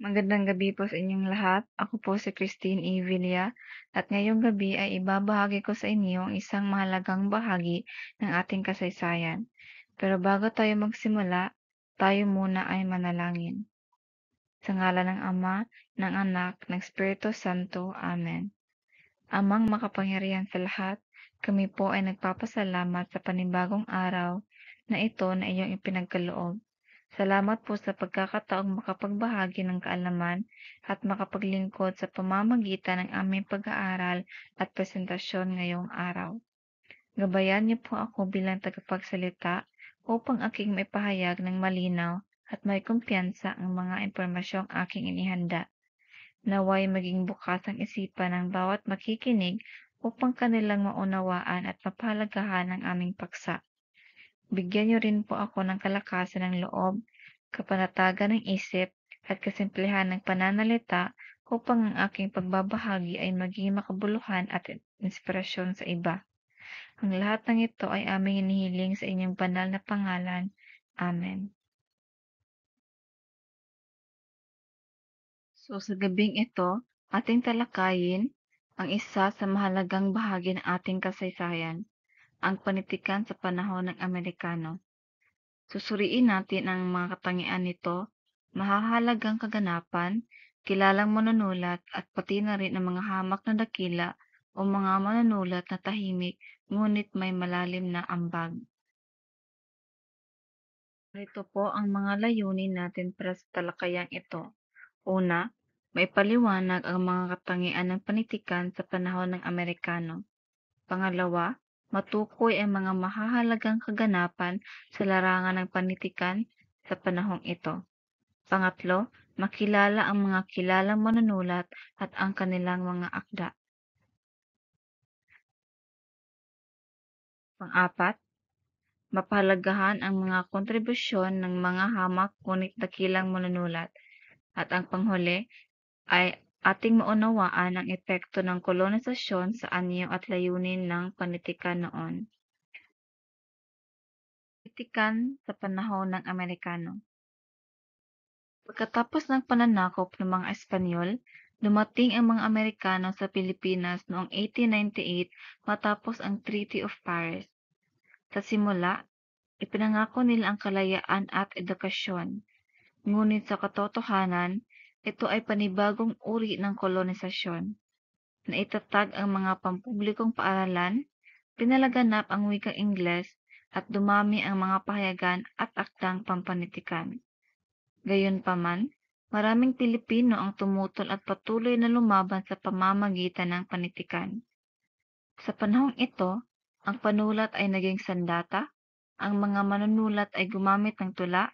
Magandang gabi po sa inyong lahat. Ako po si Christine E. Villa at ngayong gabi ay ibabahagi ko sa inyo ang isang mahalagang bahagi ng ating kasaysayan. Pero bago tayo magsimula, tayo muna ay manalangin. Sa ngalan ng Ama, ng Anak, ng Espiritu Santo. Amen. Amang makapangyarihan sa lahat, kami po ay nagpapasalamat sa panibagong araw na ito na iyong ipinagkaloob. Salamat po sa pagkakataong makapagbahagi ng kaalaman at makapaglingkod sa pamamagitan ng aming pag-aaral at presentasyon ngayong araw. Gabayan niyo po ako bilang tagapagsalita upang aking maipahayag ng malinaw at may kumpiyansa ang mga impormasyong aking inihanda. Naway maging bukas ang isipan ng bawat makikinig upang kanilang maunawaan at mapalagahan ang aming paksa. Bigyan niyo rin po ako ng kalakasan ng loob, kapanatagan ng isip, at kasimplihan ng pananalita upang ang aking pagbabahagi ay maging makabuluhan at inspirasyon sa iba. Ang lahat ng ito ay aming inihiling sa inyong banal na pangalan. Amen. So sa gabing ito, ating talakayin ang isa sa mahalagang bahagi ng ating kasaysayan, ang panitikan sa panahon ng Amerikano. Susuriin natin ang mga katangian nito, mahahalagang kaganapan, kilalang manunulat at pati na rin ang mga hamak na dakila o mga manunulat na tahimik ngunit may malalim na ambag. Ito po ang mga layunin natin para sa talakayang ito. Una, maipaliwanag ang mga katangian ng panitikan sa panahon ng Amerikano. Pangalawa, matukoy ang mga mahahalagang kaganapan sa larangan ng panitikan sa panahong ito. Pangatlo, makilala ang mga kilalang manunulat at ang kanilang mga akda. Pang-apat, mapahalagahan ang mga kontribusyon ng mga hamak ngunit dakilang manunulat. At ang panghuli ay ating maunawaan ang epekto ng kolonisasyon sa anyo at layunin ng panitikan noon. Panitikan sa panahon ng Amerikano. Pagkatapos ng pananakop ng mga Espanyol, dumating ang mga Amerikano sa Pilipinas noong 1898 matapos ang Treaty of Paris. Sa simula, ipinangako nila ang kalayaan at edukasyon, ngunit sa katotohanan, ito ay panibagong uri ng kolonisasyon. Naitatag ang mga pampublikong paaralan, pinalaganap ang wikang Ingles, at dumami ang mga pahayagan at akdang pampanitikan. Gayunpaman, maraming Pilipino ang tumutol at patuloy na lumaban sa pamamagitan ng panitikan. Sa panahong ito, ang panulat ay naging sandata, ang mga manunulat ay gumamit ng tula,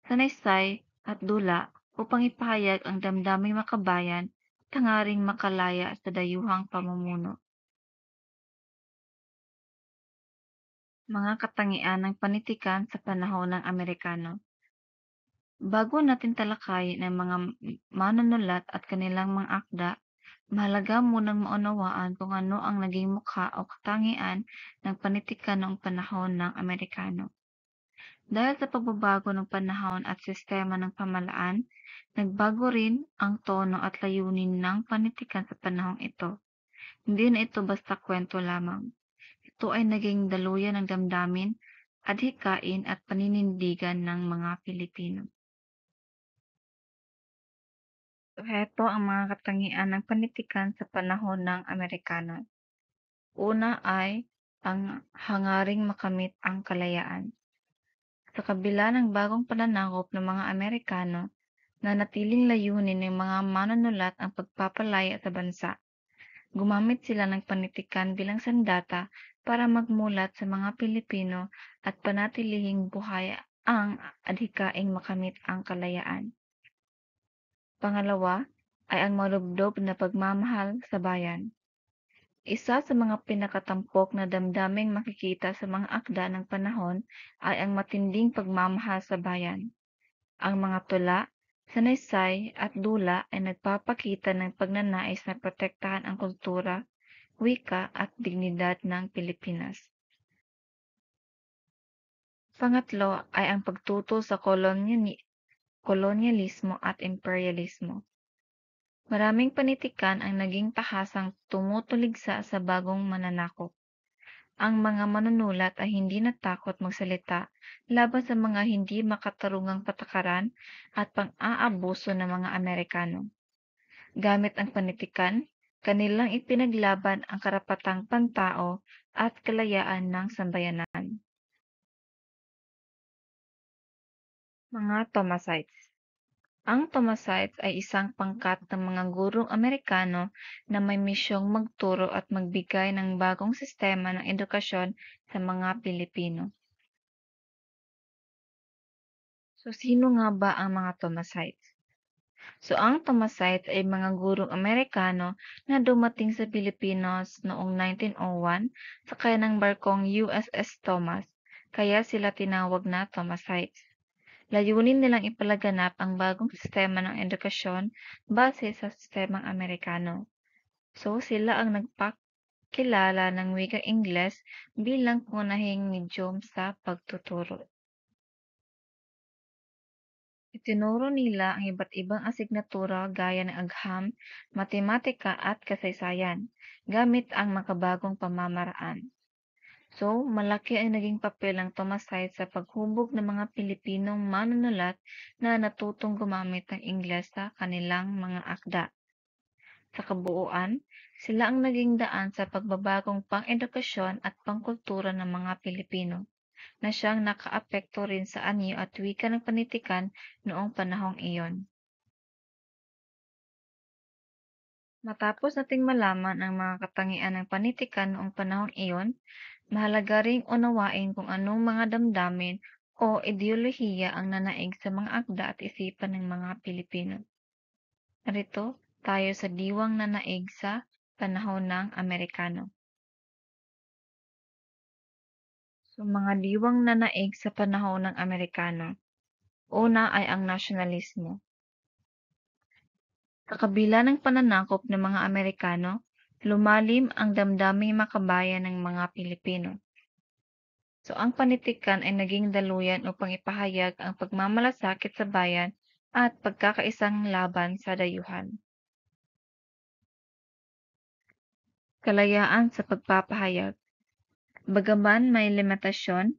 sanaysay at dula upang ipahayag ang damdaming makabayan at hangaring makalaya sa dayuhang pamumuno. Mga katangian ng panitikan sa panahon ng Amerikano. Bago natin talakayin ang mga manunulat at kanilang mga akda, mahalaga munang maunawaan kung ano ang naging mukha o katangian ng panitikan noong panahon ng Amerikano. Dahil sa pagbabago ng panahon at sistema ng pamalaan, nagbago rin ang tono at layunin ng panitikan sa panahong ito. Hindi na ito basta kwento lamang. Ito ay naging daluyan ng damdamin, adhikain at paninindigan ng mga Pilipino. So, heto ang mga katangian ng panitikan sa panahon ng Amerikano. Una ay ang hangaring makamit ang kalayaan. Sa kabila ng bagong pananakop ng mga Amerikano, nanatiling layunin ng mga manunulat ang pagpapalaya sa bansa. Gumamit sila ng panitikan bilang sandata para magmulat sa mga Pilipino at panatilihing buhay ang adhikaing makamit ang kalayaan. Pangalawa ay ang malubdob na pagmamahal sa bayan. Isa sa mga pinakatampok na damdaming makikita sa mga akda ng panahon ay ang matinding pagmamahal sa bayan. Ang mga tula, sanaysay at dula ay nagpapakita ng pagnanais na protektahan ang kultura, wika at dignidad ng Pilipinas. Pangatlo ay ang pagtutol sa kolonyalismo at imperyalismo. Maraming panitikan ang naging tahasang tumutuligsa sa bagong mananakop. Ang mga manunulat ay hindi natakot magsalita laban sa mga hindi makatarungang patakaran at pang-aabuso ng mga Amerikano. Gamit ang panitikan, kanilang ipinaglaban ang karapatang pantao at kalayaan ng sambayanan. Mga Thomasites. Ang Thomasites ay isang pangkat ng mga gurong Amerikano na may misyong magturo at magbigay ng bagong sistema ng edukasyon sa mga Pilipino. So, sino nga ba ang mga Thomasites? So, ang Thomasites ay mga gurong Amerikano na dumating sa Pilipinas noong 1901 sakay ng barkong USS Thomas, kaya sila tinawag na Thomasites. Layunin nilang ipalaganap ang bagong sistema ng edukasyon base sa sistemang Amerikano. So, sila ang nagpakilala ng wikang Ingles bilang pangunahing medyum sa pagtuturo. Itinuro nila ang iba't ibang asignatura gaya ng agham, matematika at kasaysayan, gamit ang makabagong pamamaraan. So, malaki ang naging papel ng Tomasay sa paghubog ng mga Pilipinong manunulat na natutong gumamit ng Ingles sa kanilang mga akda. Sa kabuuan, sila ang naging daan sa pagbabagong pang-edukasyon at pangkultura ng mga Pilipino, na siyang nakaapekto rin sa anyo at wika ng panitikan noong panahong iyon. Matapos nating malaman ang mga katangian ng panitikan noong panahong iyon, mahalaga ring unawain kung anong mga damdamin o ideolohiya ang nanaig sa mga akda at isipan ng mga Pilipino. Narito tayo sa diwang nanaig sa panahon ng Amerikano. So, mga diwang nanaig sa panahon ng Amerikano. Una ay ang nasyonalismo. Sa kabila ng pananakop ng mga Amerikano, lumalim ang damdaming makabayan ng mga Pilipino. So, ang panitikan ay naging daluyan upang ipahayag ang pagmamalasakit sa bayan at pagkakaisang laban sa dayuhan. Kalayaan sa pagpapahayag. Bagaman may limitasyon,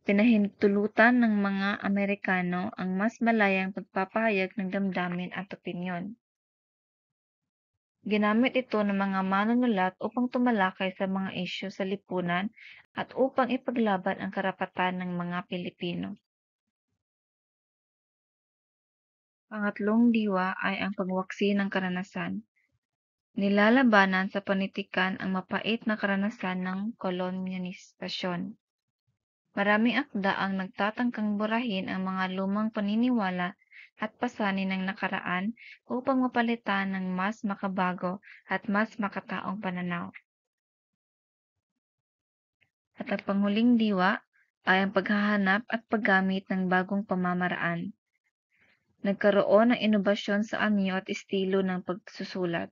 pinahintulutan ng mga Amerikano ang mas malayang pagpapahayag ng damdamin at opinyon. Ginamit ito ng mga manunulat upang tumalakay sa mga isyu sa lipunan at upang ipaglaban ang karapatan ng mga Pilipino. Pangatlong diwa ay ang pagwaksi ng karanasan. Nilalabanan sa panitikan ang mapait na karanasan ng kolonyalisasyon. Maraming akda ang nagtatangkang burahin ang mga lumang paniniwala at pasanin ng nakaraan upang mapalitan ng mas makabago at mas makataong pananaw. At ang panghuling diwa ay ang paghahanap at paggamit ng bagong pamamaraan. Nagkaroon ng inobasyon sa anyo at estilo ng pagsusulat.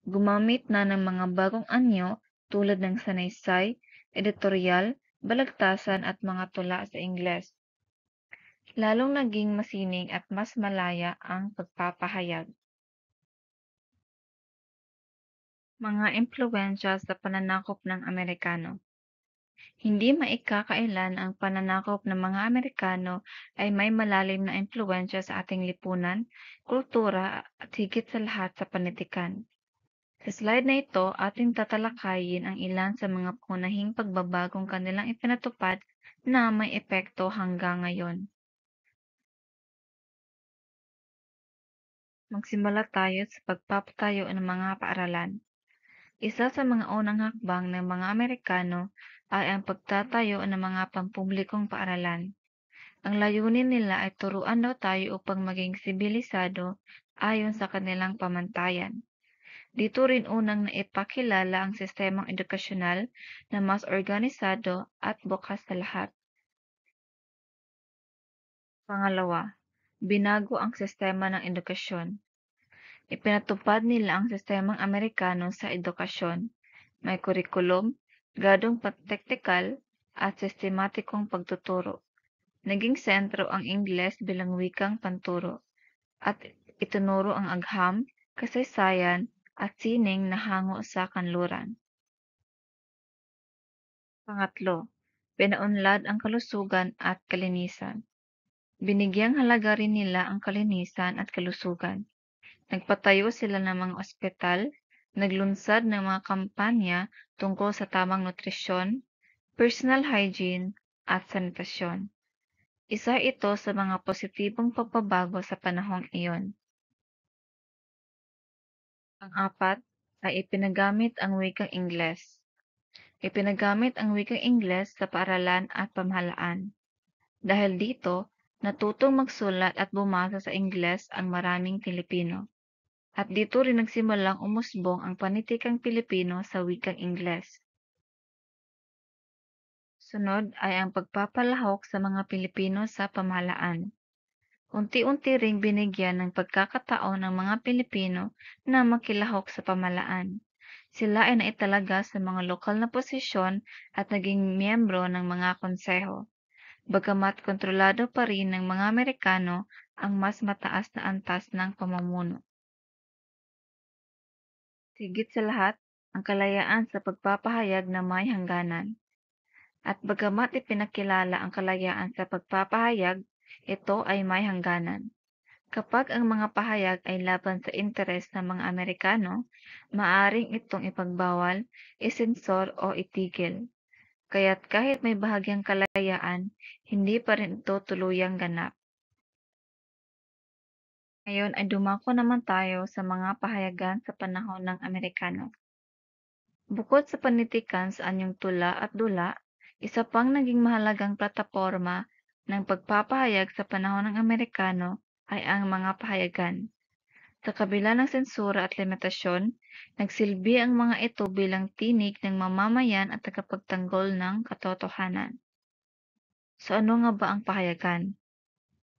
Gumamit na ng mga bagong anyo tulad ng sanaysay, editorial, balagtasan at mga tula sa Ingles. Lalong naging masining at mas malaya ang pagpapahayag. Mga impluwensya sa pananakop ng Amerikano. Hindi maikakailan ang pananakop ng mga Amerikano ay may malalim na impluwensya sa ating lipunan, kultura at higit sa lahat sa panitikan. Sa slide na ito, ating tatalakayin ang ilan sa mga pangunahing pagbabagong kanilang ipinatupad na may epekto hanggang ngayon. Magsimula tayo sa pagpapatayo ng mga paaralan. Isa sa mga unang hakbang ng mga Amerikano ay ang pagtatayo ng mga pampublikong paaralan. Ang layunin nila ay turuan daw tayo upang maging sibilisado ayon sa kanilang pamantayan. Dito rin unang naipakilala ang sistemang edukasyonal na mas organisado at bukas sa lahat. Pangalawa, binago ang sistema ng edukasyon. Ipinatupad nila ang sistemang Amerikano sa edukasyon. May kurikulum, gradong teknikal, at sistematikong pagtuturo. Naging sentro ang Ingles bilang wikang panturo at itinuro ang agham, kasaysayan at sining na hango sa kanluran. Pangatlo, pinaunlad ang kalusugan at kalinisan. Binigyang halaga rin nila ang kalinisan at kalusugan. Nagpatayo sila ng mga ospital, naglunsad ng mga kampanya tungkol sa tamang nutrisyon, personal hygiene, at sanitasyon. Isa ito sa mga positibong pagbabago sa panahong iyon. Pang-apat ay ipinagamit ang wikang Ingles. Ipinagamit ang wikang Ingles sa paaralan at pamahalaan. Dahil dito, natutong magsulat at bumasa sa Ingles ang maraming Pilipino. At dito rin nagsimulang umusbong ang panitikang Pilipino sa wikang Ingles. Sunod ay ang pagpapalahok sa mga Pilipino sa pamahalaan. Unti-unti ring binigyan ng pagkakataon ng mga Pilipino na makilahok sa pamahalaan. Sila ay naitalaga sa mga lokal na posisyon at naging miyembro ng mga konseho. Bagamat kontrolado pa rin ng mga Amerikano ang mas mataas na antas ng pamumuno. Higit sa lahat, ang kalayaan sa pagpapahayag na may hangganan. At bagamat ipinakilala ang kalayaan sa pagpapahayag, ito ay may hangganan. Kapag ang mga pahayag ay laban sa interes ng mga Amerikano, maaring itong ipagbawal, isensor o itigil. Kaya't kahit may bahagyang kalayaan, hindi pa rin ito tuluyang ganap. Ngayon ay dumako naman tayo sa mga pahayagan sa panahon ng Amerikano. Bukod sa panitikan sa anyong tula at dula, isa pang naging mahalagang plataporma ng pagpapahayag sa panahon ng Amerikano ay ang mga pahayagan. Sa kabila ng sensura at limitasyon, nagsilbi ang mga ito bilang tinig ng mamamayan at tagapagtanggol ng katotohanan. So ano nga ba ang pahayagan?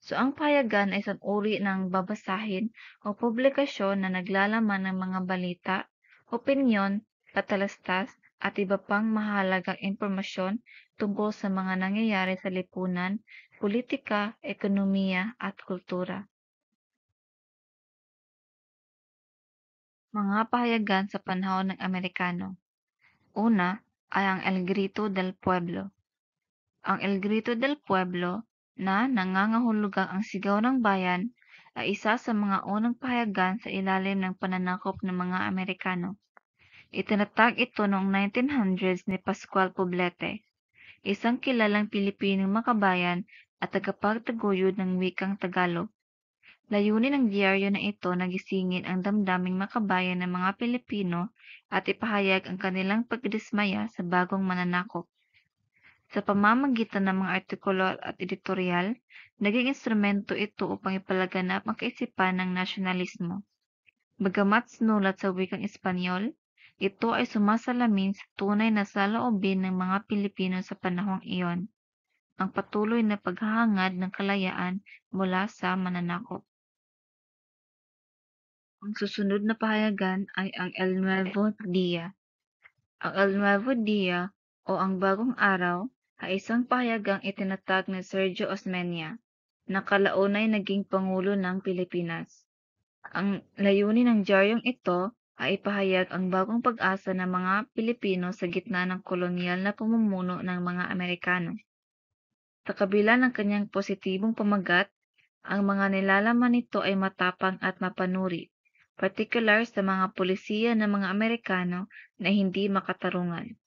So ang pahayagan ay isang uri ng babasahin o publikasyon na naglalaman ng mga balita, opinyon, patalastas at iba pang mahalagang impormasyon tungkol sa mga nangyayari sa lipunan, politika, ekonomiya at kultura. Mga pahayagan sa panahon ng Amerikano. Una ay ang El Grito del Pueblo. Ang El Grito del Pueblo na nangangahulugang ang sigaw ng bayan ay isa sa mga unang pahayagan sa ilalim ng pananakop ng mga Amerikano. Itinatag ito noong 1900s ni Pascual Poblete, isang kilalang Pilipinong makabayan at tagapagtaguyod ng wikang Tagalog. Layunin ng diaryo na ito na gisingin ang damdaming makabayan ng mga Pilipino at ipahayag ang kanilang pagdismaya sa bagong mananakop. Sa pamamagitan ng mga artikulo at editorial, naging instrumento ito upang ipalaganap ang kaisipan ng nasyonalismo. Bagamat sinulat sa wikang Espanyol, ito ay sumasalamin sa tunay na saloobin ng mga Pilipino sa panahong iyon, ang patuloy na paghahangad ng kalayaan mula sa mananakop. Ang susunod na pahayagan ay ang El Nuevo Dia. Ang El Nuevo Dia o ang Bagong Araw ay isang pahayagang itinatag ni Sergio Osmeña na kalaunay naging Pangulo ng Pilipinas. Ang layunin ng diaryong ito ay ipahayag ang bagong pag-asa ng mga Pilipino sa gitna ng kolonyal na pamumuno ng mga Amerikano. Sa kabila ng kanyang positibong pamagat, ang mga nilalaman nito ay matapang at mapanuri, partikular sa mga pulisiya ng mga Amerikano na hindi makatarungan.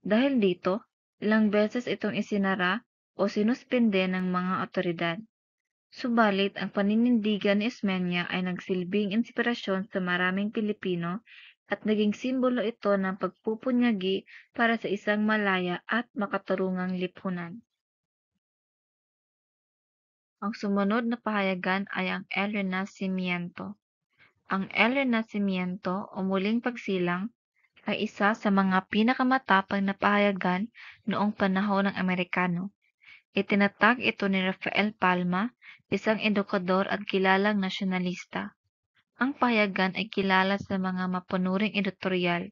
Dahil dito, ilang beses itong isinara o sinuspende ng mga otoridad. Subalit ang paninindigan ni Osmeña ay nagsilbing inspirasyon sa maraming Pilipino at naging simbolo ito ng pagpupunyagi para sa isang malaya at makatarungang lipunan. Ang sumunod na pahayagan ay ang El Renacimiento. Ang El Renacimiento o Muling Pagsilang ay isa sa mga pinakamatapang na pahayagan noong panahon ng Amerikano. Itinatag ito ni Rafael Palma, isang edukador at kilalang nasyonalista. Ang pahayagan ay kilala sa mga mapanuring editorial,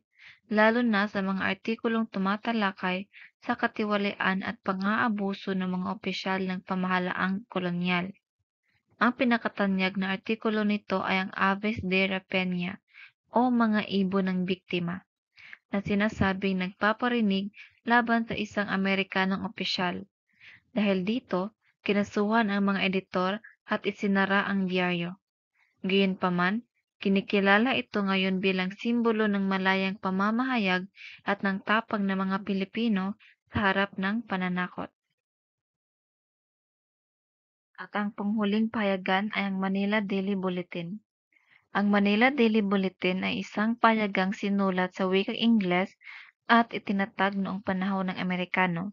lalo na sa mga artikulong tumatalakay sa katiwalian at pang-aabuso ng mga opisyal ng pamahalaang kolonyal. Ang pinakatanyag na artikulo nito ay ang Aves de Rapiña o mga ibon ng biktima, na sinasabing nagpaparinig laban sa isang Amerikanong opisyal. Dahil dito, kinasuhan ang mga editor at isinara ang diaryo. Gayunpaman, kinikilala ito ngayon bilang simbolo ng malayang pamamahayag at ng tapang ng mga Pilipino sa harap ng pananakot. At ang panghuling payagan ay ang Manila Daily Bulletin. Ang Manila Daily Bulletin ay isang payagang sinulat sa wikang Ingles at itinatag noong panahon ng Amerikano.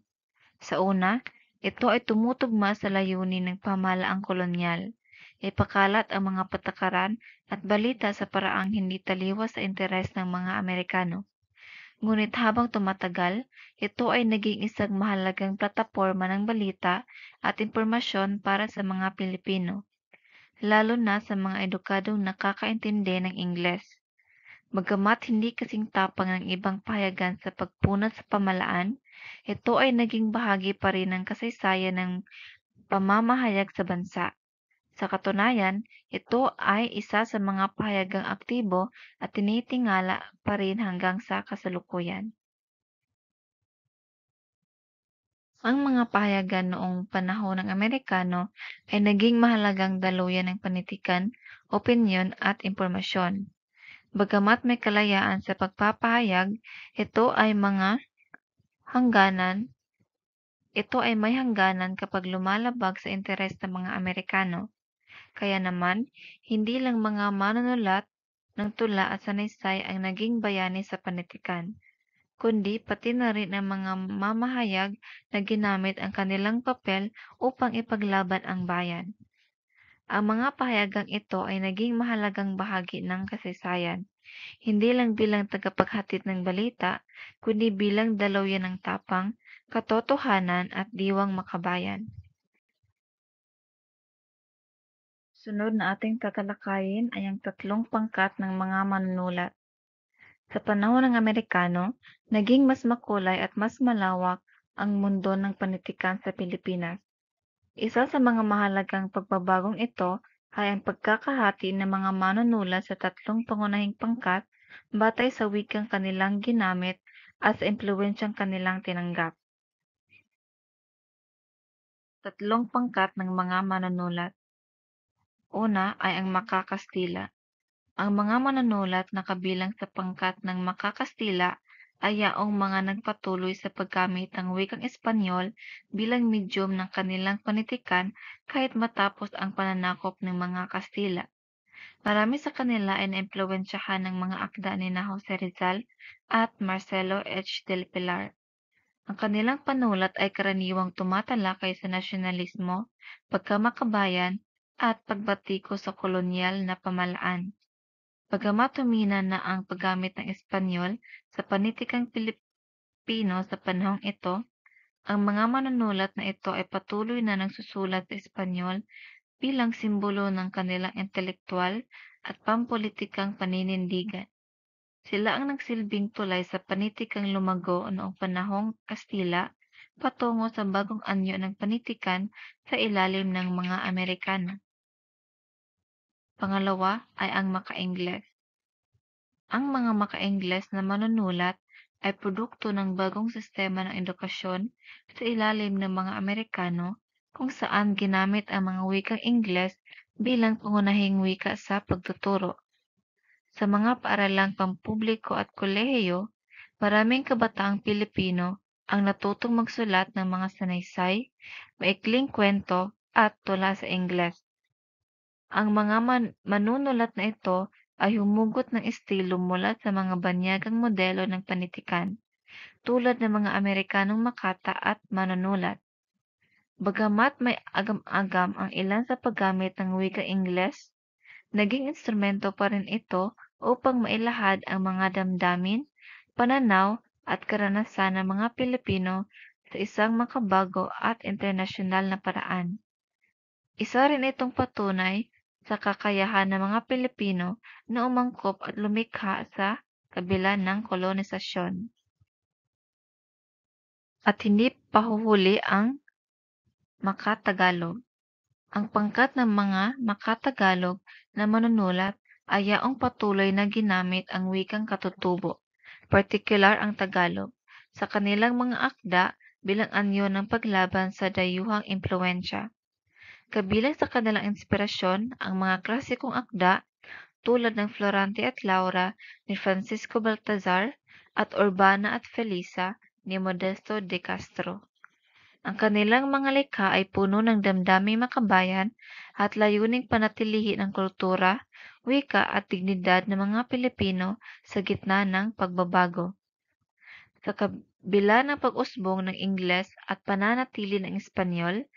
Sa una, ito ay tumutugma sa layunin ng pamahalaang kolonyal. Ipakalat ang mga patakaran at balita sa paraang hindi taliwas sa interes ng mga Amerikano. Ngunit habang tumatagal, ito ay naging isang mahalagang plataporma ng balita at impormasyon para sa mga Pilipino, lalo na sa mga edukadong nakakaintindi ng Ingles. Bagamat hindi kasing tapang ng ibang pahayagan sa pagpunat sa pamalaan, ito ay naging bahagi pa rin ng kasaysayan ng pamamahayag sa bansa. Sa katunayan, ito ay isa sa mga pahayagang aktibo at tinitingala pa rin hanggang sa kasalukuyan. Ang mga pahayagan noong panahon ng Amerikano ay naging mahalagang daluyan ng panitikan, opinyon at impormasyon. Bagamat may kalayaan sa pagpapahayag, ito ay mga hangganan ito ay may hangganan kapag lumalabag sa interes ng mga Amerikano. Kaya naman, hindi lang mga manunulat ng tula at sanaysay ang naging bayani sa panitikan, kundi pati na rin ang mga mamahayag na ginamit ang kanilang papel upang ipaglaban ang bayan. Ang mga pahayagang ito ay naging mahalagang bahagi ng kasaysayan, hindi lang bilang tagapaghatid ng balita, kundi bilang dalawyan ng tapang, katotohanan at diwang makabayan. Sunod na ating tatalakayin ay ang tatlong pangkat ng mga manunulat. Sa panahon ng Amerikano, naging mas makulay at mas malawak ang mundo ng panitikan sa Pilipinas. Isa sa mga mahalagang pagbabagong ito ay ang pagkakahati ng mga manunulat sa tatlong pangunahing pangkat batay sa wikang kanilang ginamit at sa impluwensyang kanilang tinanggap. Tatlong pangkat ng mga manunulat. Una ay ang Makakastila. Ang mga manunulat na kabilang sa pangkat ng Makakastila ay yaong mga nagpatuloy sa paggamit ng wikang Espanyol bilang medyum ng kanilang panitikan kahit matapos ang pananakop ng mga Kastila. Marami sa kanila ay naimpluwensyahan ng mga akda ni na Jose Rizal at Marcelo H. del Pilar. Ang kanilang panulat ay karaniwang tumatalakay sa nasyonalismo, pagkamakabayan, at pagbatiko sa kolonyal na pamalaan. Bagamat humina na ang paggamit ng Espanyol sa panitikang Pilipino sa panahong ito, ang mga manunulat na ito ay patuloy na nagsusulat sa Espanyol bilang simbolo ng kanilang intelektual at pampulitikang paninindigan. Sila ang nagsilbing tulay sa panitikang lumago noong panahong Kastila patungo sa bagong anyo ng panitikan sa ilalim ng mga Amerikano. Pangalawa ay ang Maka-Ingles. Ang mga Maka-Ingles na manunulat ay produkto ng bagong sistema ng edukasyon sa ilalim ng mga Amerikano kung saan ginamit ang mga wikang Ingles bilang pangunahing wika sa pagtuturo. Sa mga paaralang pampubliko at kolehiyo, maraming kabataang Pilipino ang natutong magsulat ng mga sanaysay, maikling kwento at tula sa Ingles. Ang mga manunulat na ito ay humugot ng estilo mula sa mga banyagang modelo ng panitikan, tulad ng mga Amerikanong makata at manunulat. Bagamat may agam-agam ang ilan sa paggamit ng wikang Ingles, naging instrumento pa rin ito upang mailahad ang mga damdamin, pananaw at karanasan ng mga Pilipino sa isang makabago at internasyonal na paraan. Isa rin itong patunay sa kakayahan ng mga Pilipino na umangkop at lumikha sa kabila ng kolonisasyon. At hindi pahuhuli ang Makatagalog. Ang pangkat ng mga Makatagalog na manunulat ay yaong patuloy na ginamit ang wikang katutubo, partikular ang Tagalog, sa kanilang mga akda bilang anyo ng paglaban sa dayuhang impluwensya. Kabilang sa kanilang inspirasyon ang mga klasikong akda tulad ng Florante at Laura ni Francisco Baltazar at Urbana at Felisa ni Modesto de Castro. Ang kanilang mga likha ay puno ng damdaming makabayan at layuning panatilihin ang kultura, wika at dignidad ng mga Pilipino sa gitna ng pagbabago. Sa kabila ng pag-usbong ng Ingles at pananatili ng Espanyol,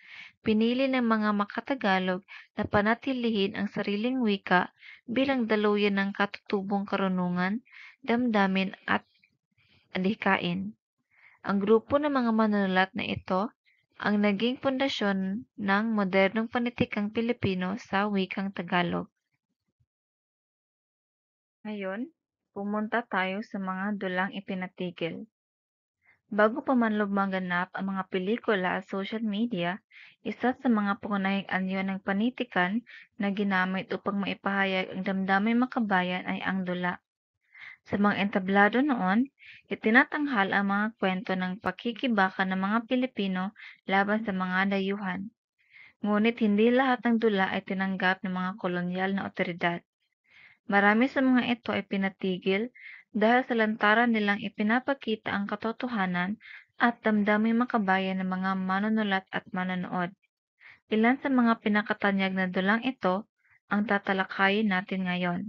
pinili ng mga Makatagalog na panatilihin ang sariling wika bilang daluyan ng katutubong karunungan, damdamin at adhikain. Ang grupo ng mga manunulat na ito ang naging pundasyon ng modernong panitikang Pilipino sa wikang Tagalog. Ngayon, pumunta tayo sa mga dulang ipinatigil. Bago pa man lumaganap ang mga pelikula at social media, isa sa mga pangunahing anyo ng panitikan na ginamit upang maipahayag ang damdaming makabayan ay ang dula. Sa mga entablado noon, itinatanghal ang mga kwento ng pakikibaka ng mga Pilipino laban sa mga dayuhan. Ngunit hindi lahat ng dula ay tinanggap ng mga kolonyal na otoridad. Marami sa mga ito ay pinatigil dahil sa lantaran nilang ipinapakita ang katotohanan at damdaming makabayan ng mga manunulat at manonood. Ilan sa mga pinakatanyag na dulang ito ang tatalakayin natin ngayon.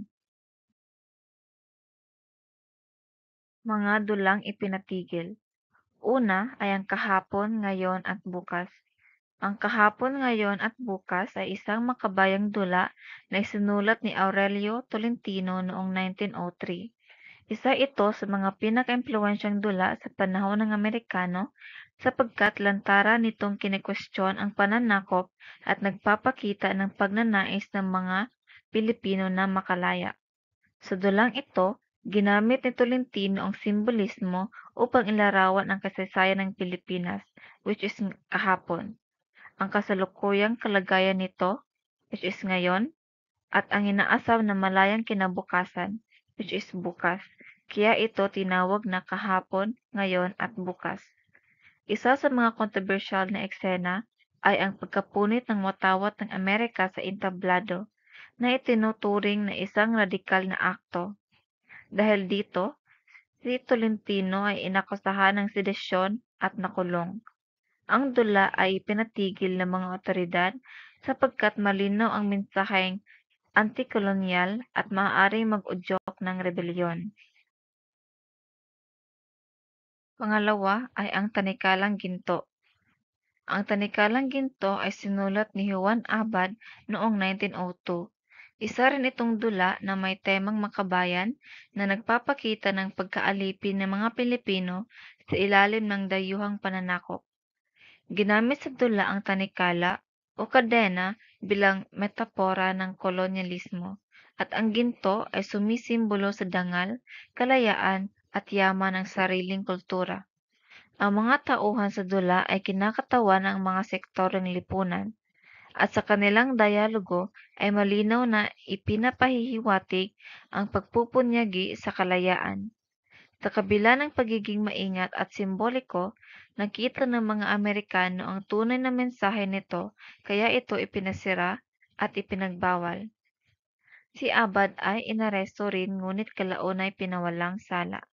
Mga dulang ipinatigil. Una ay ang kahapon, ngayon at bukas. Ang kahapon, ngayon at bukas ay isang makabayang dula na isinulat ni Aurelio Tolentino noong 1903. Isa ito sa mga pinaka-impluwensyang dula sa panahon ng Amerikano sapagkat lantaran nitong kinekwestiyon ang pananakop at nagpapakita ng pagnanais ng mga Pilipino na makalaya. Sa dulang ito, ginamit ni Tolentino ang simbolismo upang ilarawan ang kasaysayan ng Pilipinas, which is kahapon, ang kasalukuyang kalagayan nito, which is ngayon, at ang inaasam na malayang kinabukasan, which is bukas. Kaya ito tinawag na kahapon, ngayon at bukas. Isa sa mga kontrobersyal na eksena ay ang pagkapunit ng watawat ng Amerika sa entablado na itinuturing na isang radikal na akto. Dahil dito, si Tolentino ay inakusahan ng sedisyon at nakulong. Ang dula ay ipinatigil ng mga otoridad sapagkat malinaw ang mensaheng antikolonyal at maaaring mag-udyok ng rebelyon. Pangalawa ay ang Tanikalang Ginto. Ang Tanikalang Ginto ay sinulat ni Juan Abad noong 1902. Isa rin itong dula na may temang makabayan na nagpapakita ng pagkaalipin ng mga Pilipino sa ilalim ng dayuhang pananakop. Ginamit sa dula ang tanikala o kadena bilang metapora ng kolonyalismo at ang ginto ay sumisimbolo sa dangal, kalayaan at yaman ng sariling kultura. Ang mga tauhan sa dula ay kinakatawan ng mga sektor ng lipunan at sa kanilang dialogo ay malinaw na ipinapahihiwatig ang pagpupunyagi sa kalayaan. Sa kabila ng pagiging maingat at simboliko, nakita ng mga Amerikano ang tunay na mensahe nito kaya ito ipinasira at ipinagbawal. Si Abad ay inaresto rin ngunit kalaon ay pinawalang sala.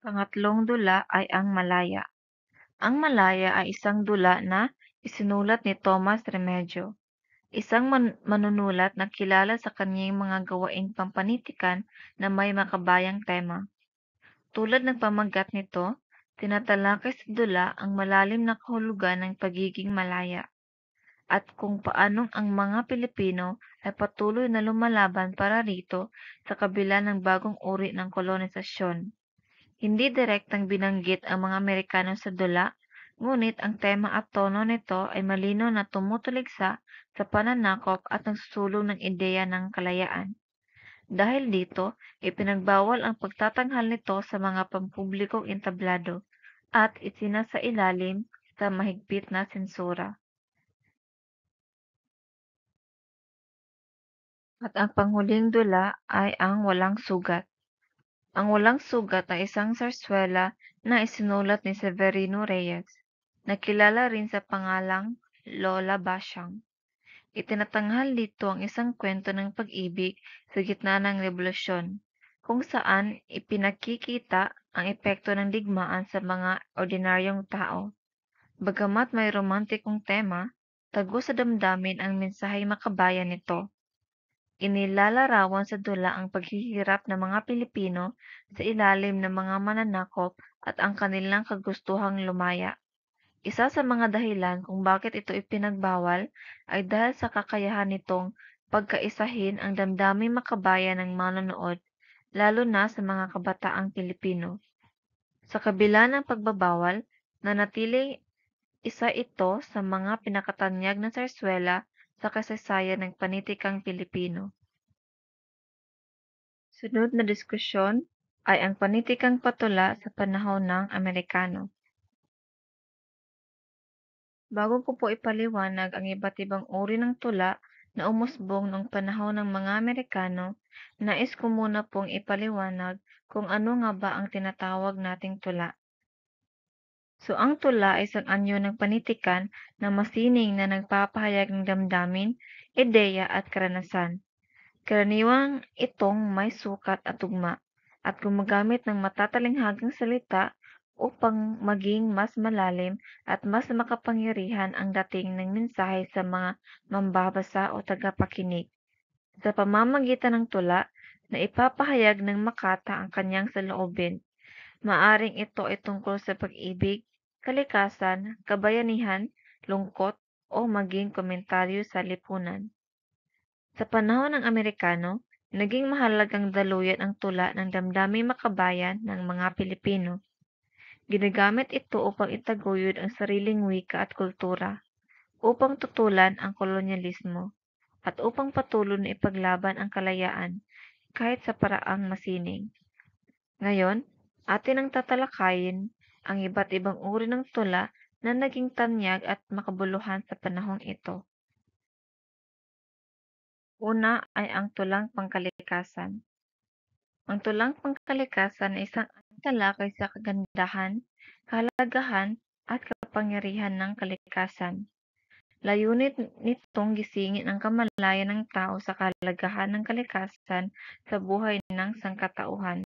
Pangatlong dula ay ang Malaya. Ang Malaya ay isang dula na isinulat ni Tomas Remedio, isang manunulat na kilala sa kanyang mga gawaing pampanitikan na may makabayang tema. Tulad ng pamagat nito, tinatalakay sa dula ang malalim na kahulugan ng pagiging malaya at kung paanong ang mga Pilipino ay patuloy na lumalaban para rito sa kabila ng bagong uri ng kolonisasyon. Hindi direktang binanggit ang mga Amerikano sa dula, ngunit ang tema at tono nito ay malinaw na tumutuligsa sa pananakop at nagsusulong ng ideya ng kalayaan. Dahil dito, ipinagbawal ang pagtatanghal nito sa mga pampublikong entablado at isinasailalim sa mahigpit na sensura. At ang panghuling dula ay ang walang sugat. Ang walang sugat ay isang sarswela na isinulat ni Severino Reyes, na kilala rin sa pangalang Lola Basyang. Itinatanghal dito ang isang kwento ng pag-ibig sa gitna ng revolusyon, kung saan ipinakikita ang epekto ng digmaan sa mga ordinaryong tao. Bagamat may romantikong tema, tagos sa damdamin ang mensaheng makabayan nito. Inilalarawan sa dula ang paghihirap ng mga Pilipino sa ilalim ng mga mananakop at ang kanilang kagustuhang lumaya. Isa sa mga dahilan kung bakit ito ipinagbawal ay dahil sa kakayahan nitong pagkaisahin ang damdaming makabayan ng manonood, lalo na sa mga kabataang Pilipino. Sa kabila ng pagbabawal, nanatiling isa ito sa mga pinakatanyag na sarswela sa kasaysayan ng panitikang Pilipino. Sunod na diskusyon ay ang panitikang patula sa panahon ng Amerikano. Bago ko po ipaliwanag ang iba't ibang uri ng tula na umusbong noong panahon ng mga Amerikano, nais ko muna pong ipaliwanag kung ano nga ba ang tinatawag nating tula. So ang tula ay isang anyo ng panitikan na masining na nagpapahayag ng damdamin, ideya at karanasan. Karaniwang itong may sukat at tugma at gumagamit ng matatalinghagang salita upang maging mas malalim at mas makapangyarihan ang dating ng mensahe sa mga mambabasa o tagapakinig. Sa pamamagitan ng tula na ipapahayag ng makata ang kanyang saloobin, maaring ito ay tungkol sa pag-ibig, kalikasan, kabayanihan, lungkot, o maging komentaryo sa lipunan. Sa panahon ng Amerikano, naging mahalagang daluyan ang tula ng damdaming makabayan ng mga Pilipino. Ginagamit ito upang itaguyod ang sariling wika at kultura, upang tutulan ang kolonyalismo, at upang patuloy na ipaglaban ang kalayaan kahit sa paraang masining. Ngayon, atin ang tatalakayin ang iba't ibang uri ng tula na naging tanyag at makabuluhan sa panahong ito. Una ay ang tulang pangkalikasan. Ang tulang pangkalikasan ay isang talakay sa kagandahan, kahalagahan, at kapangyarihan ng kalikasan. Layunin nitong gisingin ang kamalayan ng tao sa kahalagahan ng kalikasan sa buhay ng sangkatauhan.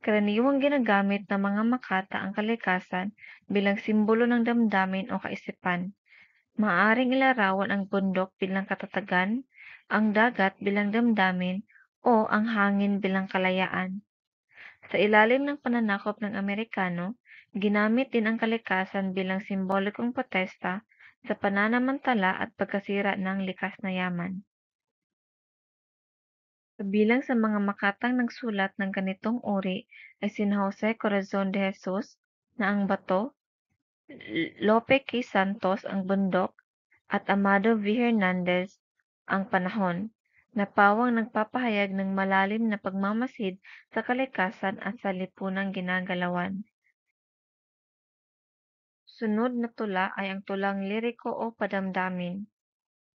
Karaniwang ginagamit ng mga makata ang kalikasan bilang simbolo ng damdamin o kaisipan. Maaaring ilarawan ang bundok bilang katatagan, ang dagat bilang damdamin, o ang hangin bilang kalayaan. Sa ilalim ng pananakop ng Amerikano, ginamit din ang kalikasan bilang simbolikong protesta sa pananamantala at pagkasira ng likas na yaman. Kabilang sa mga makatang nagsulat ng ganitong uri ay sina Jose Corazon de Jesus na Ang Bato, Lope K. Santos Ang Bundok, at Amado V. Hernandez Ang Panahon, na pawang nagpapahayag ng malalim na pagmamasid sa kalikasan at sa lipunang ginagalawan. Sunod na tula ay ang tulang liriko o padamdamin.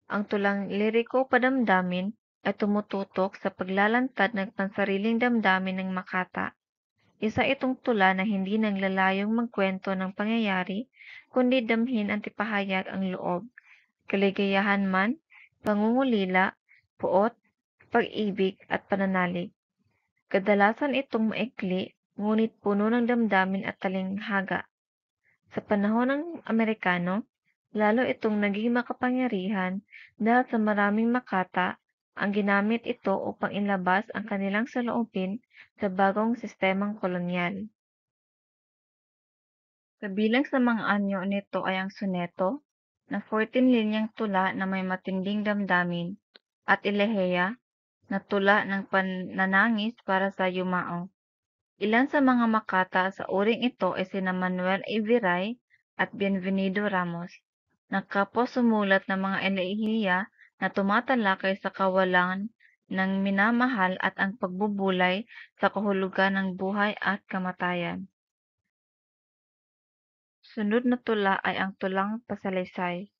Ang tulang liriko o padamdamin ay tumututok sa paglalantad ng pansariling damdamin ng makata. Isa itong tula na hindi naglalayong magkwento ng pangyayari, kundi damhin at ipahayag ang loob, kaligayahan man, pangungulila, puot, pag-ibig at pananalig. Kadalasan itong maikli, ngunit puno ng damdamin at talinghaga. Sa panahon ng Amerikano, lalo itong naging makapangyarihan dahil sa maraming makata ang ginamit ito upang ilabas ang kanilang saloobin sa bagong sistemang kolonyal. Kabilang sa mga anyo nito ay ang soneto, na 14-linyang tula na may matinding damdamin, at eleheya, na tula ng pananangis para sa yumao. Ilan sa mga makata sa uring ito ay sina Manuel A. Viray at Bienvenido Ramos, na kapwa sumulat ng mga elehiya na tumatalakay sa kawalan ng minamahal at ang pagbubulay sa kahulugan ng buhay at kamatayan. Sunod na tula ay ang tulang pasalaysay.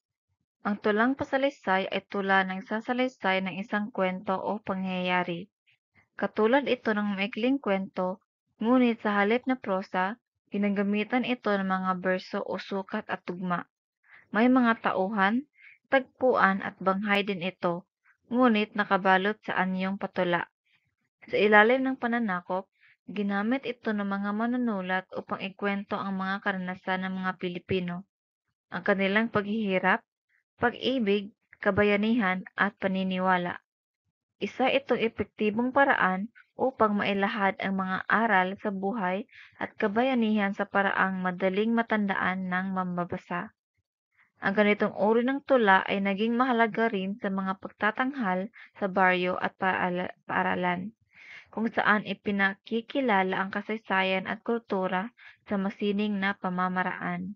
Ang tulang pasalaysay ay tula ng sasalaysay ng isang kwento o pangyayari. Katulad ito ng maikling kwento, ngunit sa halip na prosa, ginagamitan ito ng mga berso o sukat at tugma. May mga tauhan, tagpuan at banghay din ito, ngunit nakabalot sa anyong patula. Sa ilalim ng pananakop, ginamit ito ng mga manunulat upang ikwento ang mga karanasan ng mga Pilipino, ang kanilang paghihirap, pag-ibig, kabayanihan at paniniwala. Isa itong epektibong paraan upang mailahad ang mga aral sa buhay at kabayanihan sa paraang madaling matandaan ng mambabasa. Ang ganitong uri ng tula ay naging mahalaga rin sa mga pagtatanghal sa baryo at paaralan, kung saan ipinakikilala ang kasaysayan at kultura sa masining na pamamaraan.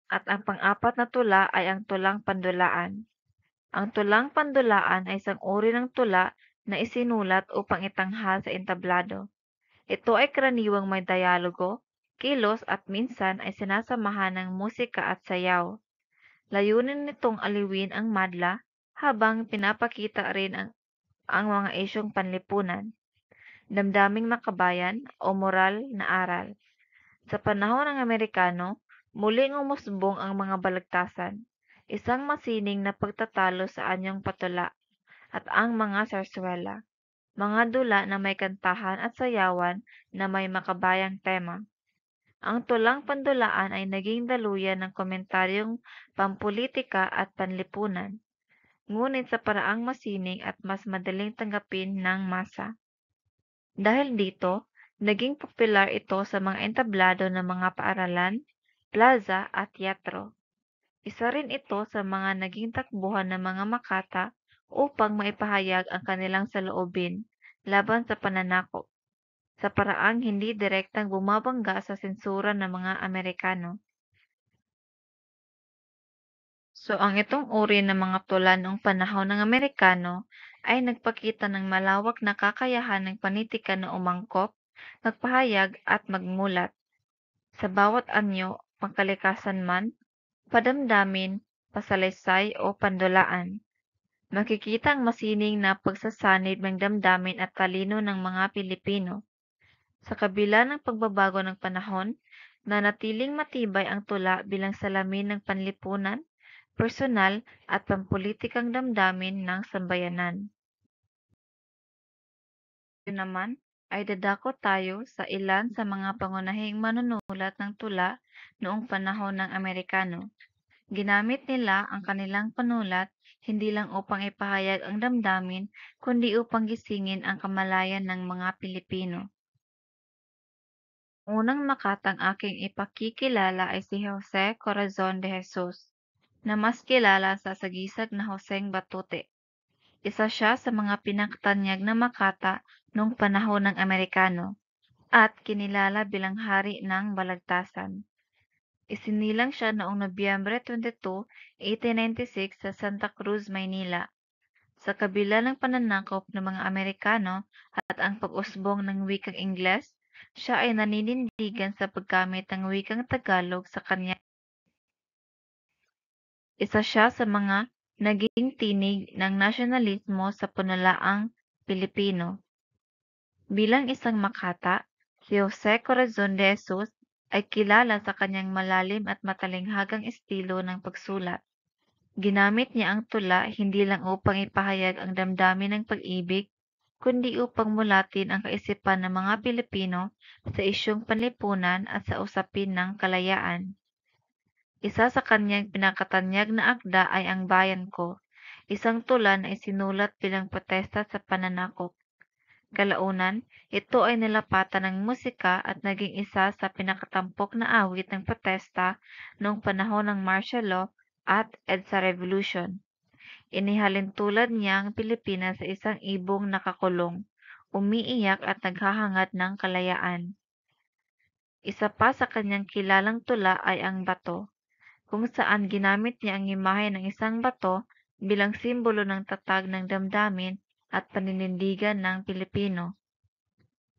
At ang pang-apat na tula ay ang tulang pandulaan. Ang tulang pandulaan ay isang uri ng tula na isinulat upang itanghal sa entablado. Ito ay karaniwang may dialogo, kilos at minsan ay sinasamahan ng musika at sayaw. Layunin nitong aliwin ang madla habang pinapakita rin ang mga isyong panlipunan, damdaming makabayan o moral na aral. Sa panahon ng Amerikano, muling umusbong ang mga balagtasan, isang masining na pagtatalo sa anyong patula at ang mga sarswela, mga dula na may kantahan at sayawan na may makabayang tema. Ang tulang pandulaan ay naging daluyan ng komentaryong pampulitika at panlipunan, ngunit sa paraang masining at mas madaling tanggapin ng masa. Dahil dito, naging popular ito sa mga entablado ng mga paaralan, plaza at teatro. Isa rin ito sa mga naging takbuhan ng mga makata upang maipahayag ang kanilang saloobin laban sa pananakop, sa paraang hindi direktang bumabangga sa sensura ng mga Amerikano. So, ang itong uri ng mga tula noong panahon ng Amerikano ay nagpakita ng malawak na kakayahan ng panitikan na umangkop, magpahayag at magmulat sa bawat anyo, pangkalikasan man, padamdamin, pasalaysay o pandulaan. Makikita ang masining na pagsasanib ng damdamin at talino ng mga Pilipino. Sa kabila ng pagbabago ng panahon, nanatiling matibay ang tula bilang salamin ng panlipunan, personal at pampulitikang damdamin ng sambayanan. Ngayon naman ay dadako tayo sa ilan sa mga pangunahing manunulat ng tula noong panahon ng Amerikano. Ginamit nila ang kanilang panulat hindi lang upang ipahayag ang damdamin, kundi upang gisingin ang kamalayan ng mga Pilipino. Unang makatang aking ipakikilala ay si Jose Corazon de Jesus, na mas kilala sa sagisag na Joseng Batute. Isa siya sa mga pinakatanyag na makata noong panahon ng Amerikano at kinilala bilang hari ng balagtasan. Isinilang siya noong Nobyembre 22, 1896 sa Santa Cruz, Maynila. Sa kabila ng pananakop ng mga Amerikano at ang pag-usbong ng wikang Ingles, siya ay naninindigan sa paggamit ng wikang Tagalog sa kanya. Isa siya sa mga naging tinig ng nasyonalismo sa punalaang Pilipino. Bilang isang makata, si Jose Corazon de Jesus ay kilala sa kanyang malalim at matalinghagang estilo ng pagsulat. Ginamit niya ang tula hindi lang upang ipahayag ang damdamin ng pag-ibig, kundi upang mulatin ang kaisipan ng mga Pilipino sa isyong panlipunan at sa usapin ng kalayaan. Isa sa kanyang pinakatanyag na akda ay Ang Bayan Ko, isang tula na isinulat bilang protesta sa pananakop. Kalaunan, ito ay nilapatan ng musika at naging isa sa pinakatampok na awit ng protesta noong panahon ng martial law at EDSA Revolution. Inihalin tulad niya ang Pilipinas sa isang ibong nakakulong, umiiyak at naghahangad ng kalayaan. Isa pa sa kanyang kilalang tula ay Ang Bato, kung saan ginamit niya ang imahe ng isang bato bilang simbolo ng tatag ng damdamin at paninindigan ng Pilipino.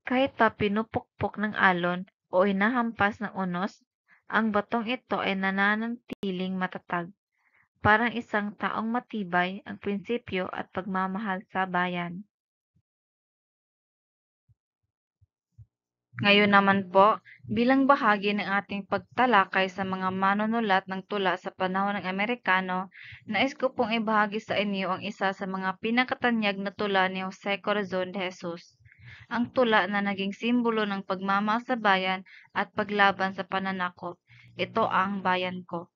Kahit pa pinupukpok ng alon o hinahampas ng unos, ang batong ito ay nananatiling matatag, parang isang taong matibay ang prinsipyo at pagmamahal sa bayan. Ngayon naman po, bilang bahagi ng ating pagtalakay sa mga manunulat ng tula sa panahon ng Amerikano, nais ko pong ibahagi sa inyo ang isa sa mga pinakatanyag na tula ni Jose Corazon de Jesus. Ang tula na naging simbolo ng pagmamahal sa bayan at paglaban sa pananakop. Ito ang Bayan Ko.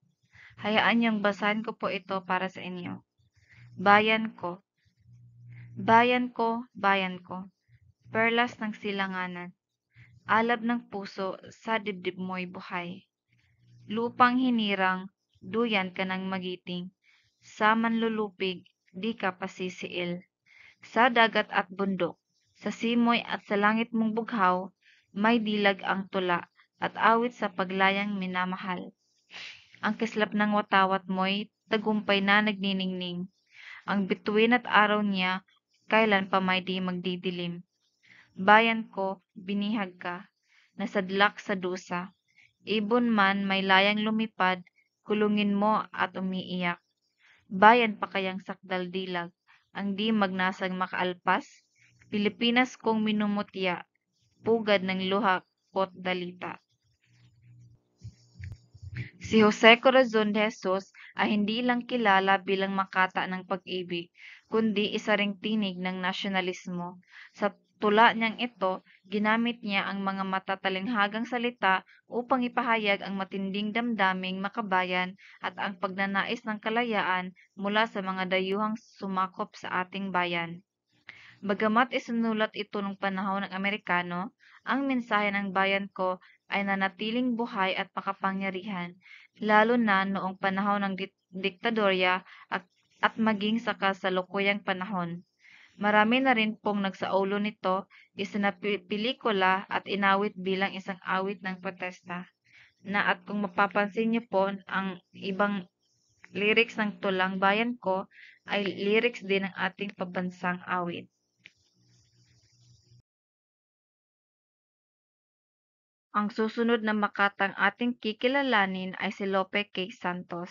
Hayaan niyong basahin ko po ito para sa inyo. Bayan ko, bayan ko, perlas ng silanganan, alab ng puso sa dibdib mo'y buhay. Lupang hinirang, duyan ka ng magiting, sa manlulupig, di ka pasisiil. Sa dagat at bundok, sa simoy at sa langit mong bughaw, may dilag ang tula at awit sa paglayang minamahal. Ang kislap ng watawat mo'y tagumpay na nagniningning. Ang bituin at araw niya, kailan pa may di magdidilim. Bayan ko, binihag ka, nasadlak sa dusa. Ibon man may layang lumipad, kulungin mo at umiiyak. Bayan pa kayang sakdaldilag, ang di magnasang makaalpas? Pilipinas kong minumutya, pugad ng luha ko't dalita. Si Jose Corazon de Jesus ay hindi lang kilala bilang makata ng pag-ibig, kundi isa ring tinig ng nasyonalismo. Sa tula niyang ito, ginamit niya ang mga matatalinghagang salita upang ipahayag ang matinding damdaming makabayan at ang pagnanais ng kalayaan mula sa mga dayuhang sumakop sa ating bayan. Bagamat isinulat ito nung panahon ng Amerikano, ang mensahe ng Bayan Ko ay nanatiling buhay at makapangyarihan, lalo na noong panahon ng diktadorya at maging sa kasalukuyang panahon. Marami na rin pong nagsaulo nito, isinapelikula at inawit bilang isang awit ng protesta. At kung mapapansin niyo po, ang ibang lyrics ng Tulang Bayan Ko ay lyrics din ng ating pabansang awit. Ang susunod na makatang ating kikilalanin ay si Lope K. Santos.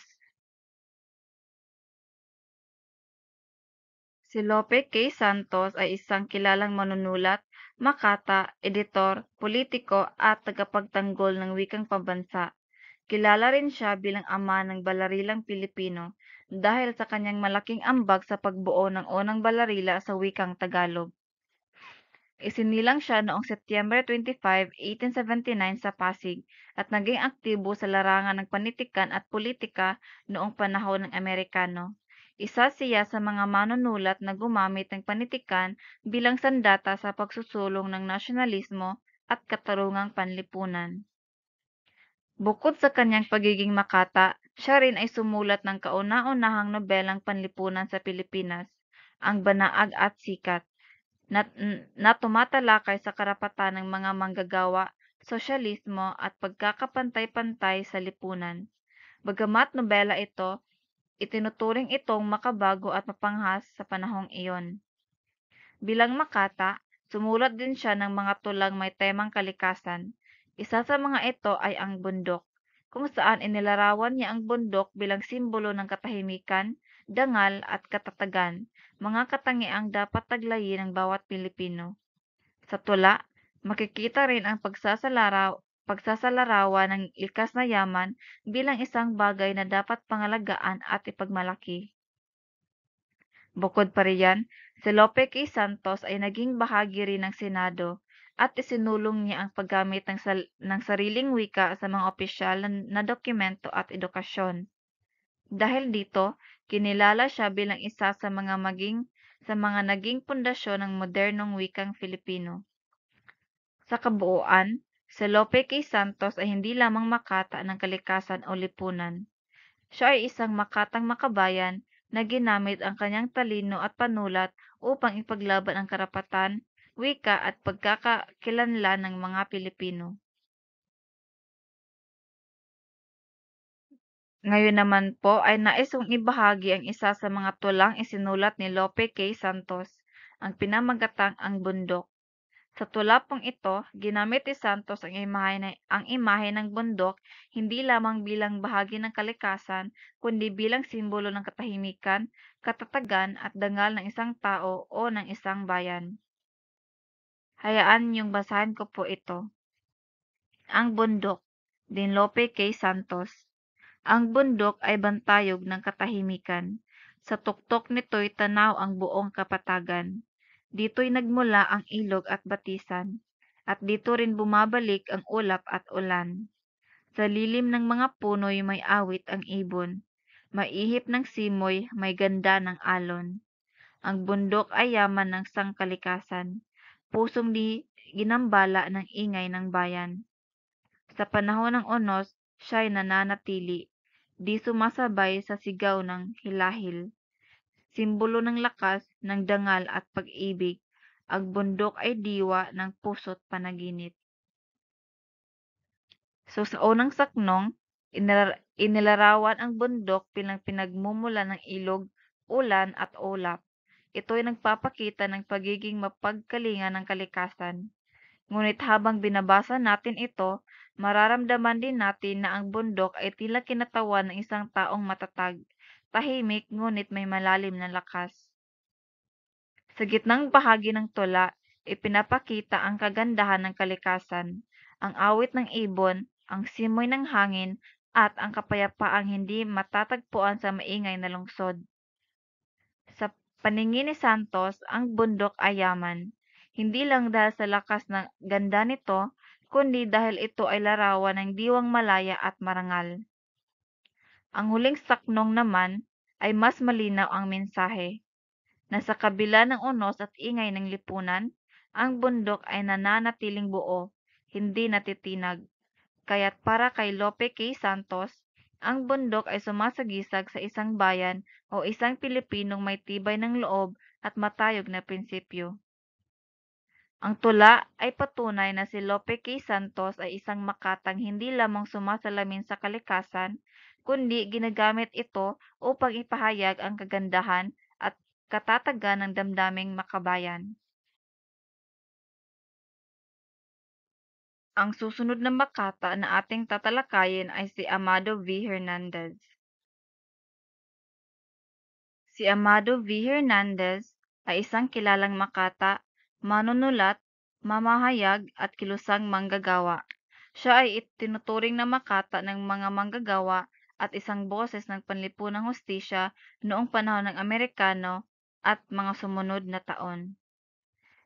Si Lope K. Santos ay isang kilalang manunulat, makata, editor, politiko at tagapagtanggol ng wikang pambansa. Kilala rin siya bilang ama ng balarilang Pilipino dahil sa kanyang malaking ambag sa pagbuo ng unang balarila sa wikang Tagalog. Isinilang siya noong Setyembre 25, 1879 sa Pasig at naging aktibo sa larangan ng panitikan at politika noong panahon ng Amerikano. Isa siya sa mga manunulat na gumamit ng panitikan bilang sandata sa pagsusulong ng nasyonalismo at katarungang panlipunan. Bukod sa kanyang pagiging makata, siya rin ay sumulat ng kauna-unahang nobelang panlipunan sa Pilipinas, Ang Banaag at Sikat, na tumatalakay sa karapatan ng mga manggagawa, sosyalismo at pagkakapantay-pantay sa lipunan. Bagamat nobela ito, itinuturing itong makabago at mapanghas sa panahong iyon. Bilang makata, sumulat din siya ng mga tulang may temang kalikasan. Isa sa mga ito ay ang bundok, kung saan inilarawan niya ang bundok bilang simbolo ng katahimikan, dangal at katatagan, mga katangiang dapat taglayin ng bawat Pilipino. Sa tula, makikita rin ang pagsasalarawan ng likas na yaman bilang isang bagay na dapat pangalagaan at ipagmalaki. Bukod pa riyan, si Lope K. Santos ay naging bahagi rin ng Senado at isinulong niya ang paggamit ng sariling wika sa mga opisyal na dokumento at edukasyon. Dahil dito, kinilala siya bilang isa sa mga naging pundasyon ng modernong wikang Filipino. Sa kabuuan, si Lope K. Santos ay hindi lamang makata ng kalikasan o lipunan. Siya ay isang makatang makabayan na ginamit ang kanyang talino at panulat upang ipaglaban ang karapatan, wika at pagkakakilanlan ng mga Pilipino. Ngayon naman po ay nais kong ibahagi ang isa sa mga tulang isinulat ni Lope K. Santos, ang pinamagatang Ang Bundok. Sa tula pong ito, ginamit ni Santos ang imahe ng bundok hindi lamang bilang bahagi ng kalikasan, kundi bilang simbolo ng katahimikan, katatagan at dangal ng isang tao o ng isang bayan. Hayaan niyong basahin ko po ito. Ang Bundok, din Lope K. Santos. Ang bundok ay bantayog ng katahimikan. Sa tuktok nito'y tanaw ang buong kapatagan. Dito'y nagmula ang ilog at batisan, at dito rin bumabalik ang ulap at ulan. Sa lilim ng mga puno'y may awit ang ibon. Maihip ng simoy, may ganda ng alon. Ang bundok ay yaman ng sangkalikasan. Pusong di ginambala ng ingay ng bayan. Sa panahon ng unos, siya'y nananatili, di sumasabay sa sigaw ng hilahil. Simbolo ng lakas, ng dangal at pag-ibig, ang bundok ay diwa ng puso't panaginip. So sa unang saknong, inilarawan ang bundok bilang pinagmumula ng ilog, ulan at ulap. Ito ay nagpapakita ng pagiging mapagkalinga ng kalikasan. Ngunit habang binabasa natin ito, mararamdaman din natin na ang bundok ay tila kinatawan ng isang taong matatag, tahimik ngunit may malalim na lakas. Sa gitnang bahagi ng tula, ipinapakita ang kagandahan ng kalikasan, ang awit ng ibon, ang simoy ng hangin, at ang kapayapaang hindi matatagpuan sa maingay na lungsod. Sa paningin ni Santos, ang bundok ay yaman, hindi lang dahil sa lakas ng ganda nito, kundi dahil ito ay larawan ng diwang malaya at marangal. Ang huling saknong naman ay mas malinaw ang mensahe na sa kabila ng unos at ingay ng lipunan, ang bundok ay nananatiling buo, hindi natitinag. Kaya't para kay Lope K. Santos, ang bundok ay sumasagisag sa isang bayan o isang Pilipinong may tibay ng loob at matayog na prinsipyo. Ang tula ay patunay na si Lope K. Santos ay isang makatang hindi lamang sumasalamin sa kalikasan, kundi ginagamit ito upang ipahayag ang kagandahan at katatagan ng damdaming makabayan. Ang susunod na makata na ating tatalakayin ay si Amado V. Hernandez. Si Amado V. Hernandez ay isang kilalang makata, manunulat, mamahayag at kilusang manggagawa. Siya ay itinuturing na makata ng mga manggagawa at isang boses ng panlipunang hustisya noong panahon ng Amerikano at mga sumunod na taon.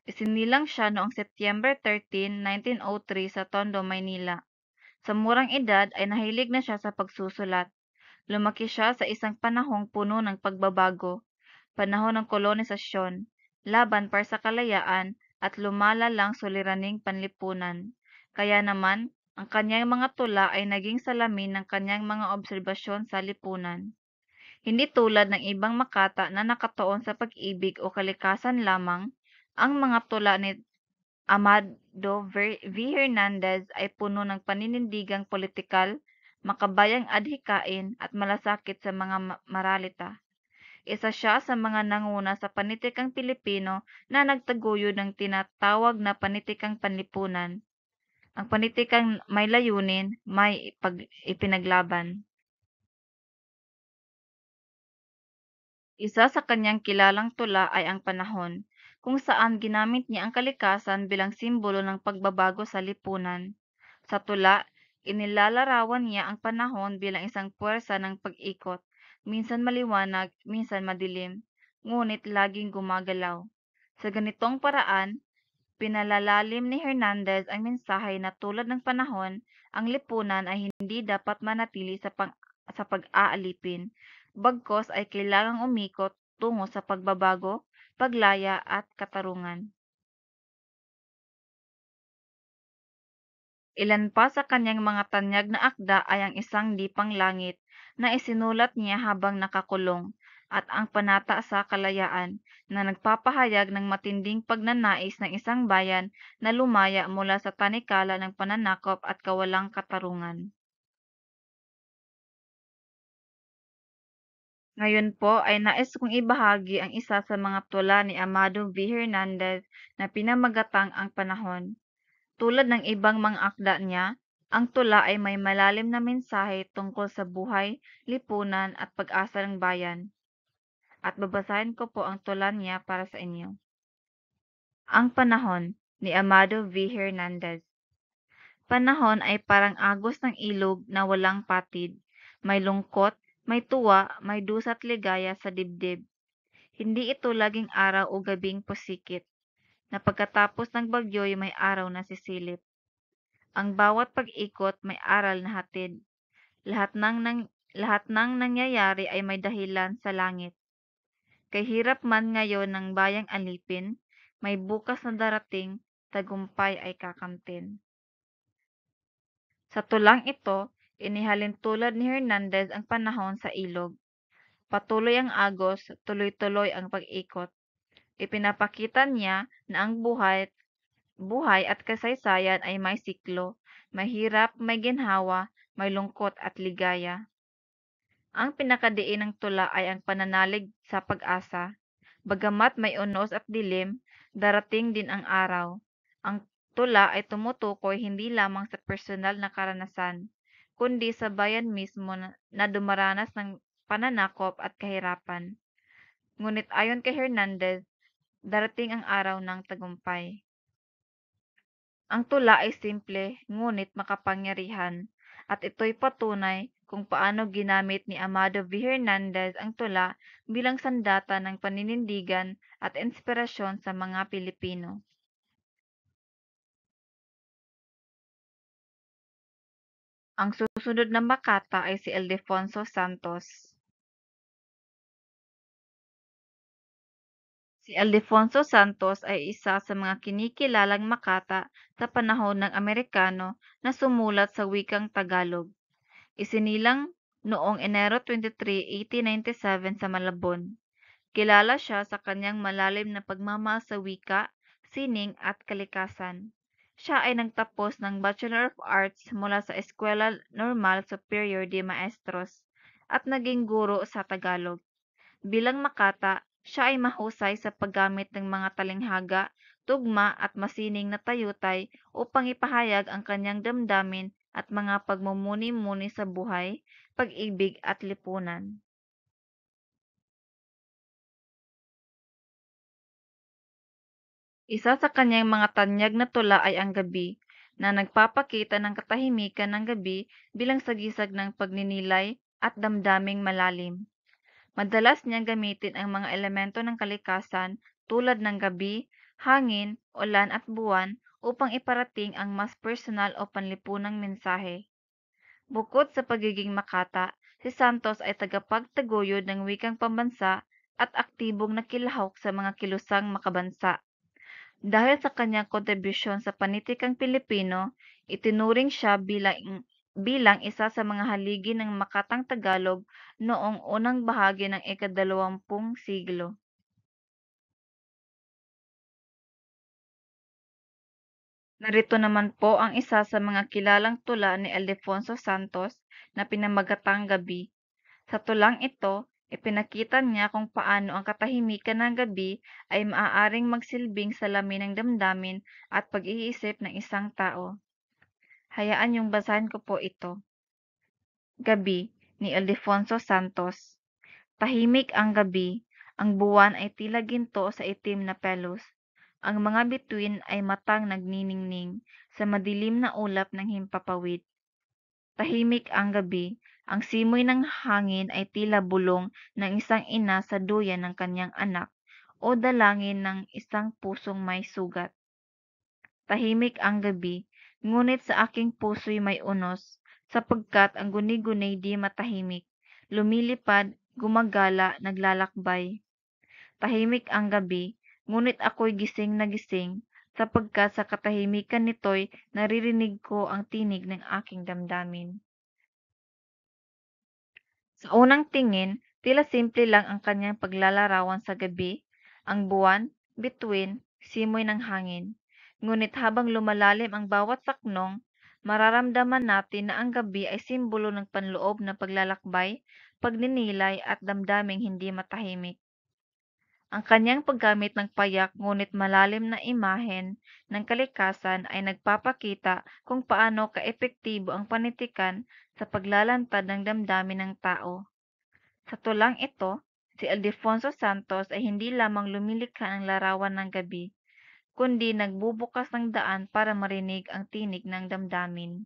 Isinilang siya noong September 13, 1903 sa Tondo, Maynila. Sa murang edad ay nahilig na siya sa pagsusulat. Lumaki siya sa isang panahong puno ng pagbabago, panahon ng kolonisasyon, laban para sa kalayaan at lumalalang suliraning panlipunan. Kaya naman, ang kanyang mga tula ay naging salamin ng kanyang mga obserbasyon sa lipunan. Hindi tulad ng ibang makata na nakatuon sa pag-ibig o kalikasan lamang, ang mga tula ni Amado V. Hernandez ay puno ng paninindigang politikal, makabayang adhikain at malasakit sa mga maralita. Isa siya sa mga nanguna sa panitikang Pilipino na nagtaguyod ng tinatawag na panitikang panlipunan. Ang panitikang may layunin, may ipinaglaban. Isa sa kanyang kilalang tula ay ang Panahon, kung saan ginamit niya ang kalikasan bilang simbolo ng pagbabago sa lipunan. Sa tula, inilalarawan niya ang panahon bilang isang puwersa ng pag-ikot, minsan maliwanag, minsan madilim, ngunit laging gumagalaw. Sa ganitong paraan, pinalalalim ni Hernandez ang mensahe na tulad ng panahon, ang lipunan ay hindi dapat manatili sa pag-aalipin, bagkus ay kailangang umikot tungo sa pagbabago, paglaya at katarungan. Ilan pa sa kanyang mga tanyag na akda ay ang Isang Lipang Langit na isinulat niya habang nakakulong at Ang Panata sa Kalayaan na nagpapahayag ng matinding pagnanais ng isang bayan na lumaya mula sa tanikala ng pananakop at kawalang katarungan. Ngayon po ay nais kong ibahagi ang isa sa mga tula ni Amado V. Hernandez na pinamagatang Ang Panahon. Tulad ng ibang mga akda niya, ang tula ay may malalim na mensahe tungkol sa buhay, lipunan at pag-asa ng bayan. At babasahin ko po ang tula niya para sa inyo. Ang Panahon ni Amado V. Hernandez. Panahon ay parang agos ng ilog na walang patid. May lungkot, may tuwa, may dusa't ligaya sa dibdib. Hindi ito laging araw o gabing pusikit, na pagkatapos ng bagyo'y may araw na sisilip. Ang bawat pag-ikot may aral na hatid. Lahat ng nangyayari ay may dahilan sa langit. Kay hirap man ngayon ng bayang alipin, may bukas na darating, tagumpay ay kakamtin. Sa tulang ito, inihalin tulad ni Hernandez ang panahon sa ilog. Patuloy ang agos, tuloy-tuloy ang pag-ikot. Ipinapakita niya na ang buhay at kasaysayan ay may siklo, may hirap, may ginhawa, may lungkot at ligaya. Ang pinakadiin ng tula ay ang pananalig sa pag-asa. Bagamat may unos at dilim, darating din ang araw. Ang tula ay tumutukoy hindi lamang sa personal na karanasan, kundi sa bayan mismo na dumaranas ng pananakop at kahirapan. Ngunit ayon kay Hernandez, darating ang araw ng tagumpay. Ang tula ay simple ngunit makapangyarihan, at ito'y patunay kung paano ginamit ni Amado V. Hernandez ang tula bilang sandata ng paninindigan at inspirasyon sa mga Pilipino. Ang susunod na makata ay si Ildefonso Santos. Si Ildefonso Santos ay isa sa mga kinikilalang makata sa panahon ng Amerikano na sumulat sa wikang Tagalog. Isinilang noong Enero 23, 1897 sa Malabon. Kilala siya sa kanyang malalim na pagmamahal sa wika, sining at kalikasan. Siya ay nagtapos ng Bachelor of Arts mula sa Eskwela Normal Superior de Maestros at naging guro sa Tagalog. Bilang makata, siya ay mahusay sa paggamit ng mga talinghaga, tugma at masining na tayutay upang ipahayag ang kanyang damdamin at mga pagmumuni-muni sa buhay, pag-ibig at lipunan. Isa sa kanyang mga tanyag na tula ay ang gabi, na nagpapakita ng katahimikan ng gabi bilang sagisag ng pagninilay at damdaming malalim. Madalas niyang gamitin ang mga elemento ng kalikasan tulad ng gabi, hangin, ulan at buwan upang iparating ang mas personal o panlipunang mensahe. Bukod sa pagiging makata, si Santos ay tagapagtaguyod ng wikang pambansa at aktibong nakilahok sa mga kilusang makabansa. Dahil sa kanyang kontribusyon sa panitikang Pilipino, itinuring siya bilang isa sa mga haligi ng makatang Tagalog noong unang bahagi ng ika-20 siglo. Narito naman po ang isa sa mga kilalang tula ni Ildefonso Santos na pinamagatang Gabi. Sa tulang ito, ipinakita niya kung paano ang katahimikan ng gabi ay maaaring magsilbing salamin ng damdamin at pag-iisip ng isang tao. Hayaan niyong basahin ko po ito. Gabi ni Ildefonso Santos. Tahimik ang gabi, ang buwan ay tila ginto sa itim na pelos. Ang mga bituin ay matang nagniningning sa madilim na ulap ng himpapawid. Tahimik ang gabi, ang simoy ng hangin ay tila bulong ng isang ina sa duyan ng kanyang anak o dalangin ng isang pusong may sugat. Tahimik ang gabi, ngunit sa aking puso'y may unos, sapagkat ang guni-guni di matahimik, lumilipad, gumagala, naglalakbay. Tahimik ang gabi, ngunit ako'y gising na gising, sapagkat sa katahimikan nito'y naririnig ko ang tinig ng aking damdamin. Sa unang tingin, tila simple lang ang kanyang paglalarawan sa gabi, ang buwan, bituin, simoy ng hangin. Ngunit habang lumalalim ang bawat saknong, mararamdaman natin na ang gabi ay simbolo ng panloob na paglalakbay, pagninilay at damdaming hindi matahimik. Ang kanyang paggamit ng payak ngunit malalim na imahen ng kalikasan ay nagpapakita kung paano kaepektibo ang panitikan sa paglalantad ng damdamin ng tao. Sa tulang ito, si Ildefonso Santos ay hindi lamang lumilikha ng larawan ng gabi, kundi nagbubukas ng daan para marinig ang tinig ng damdamin.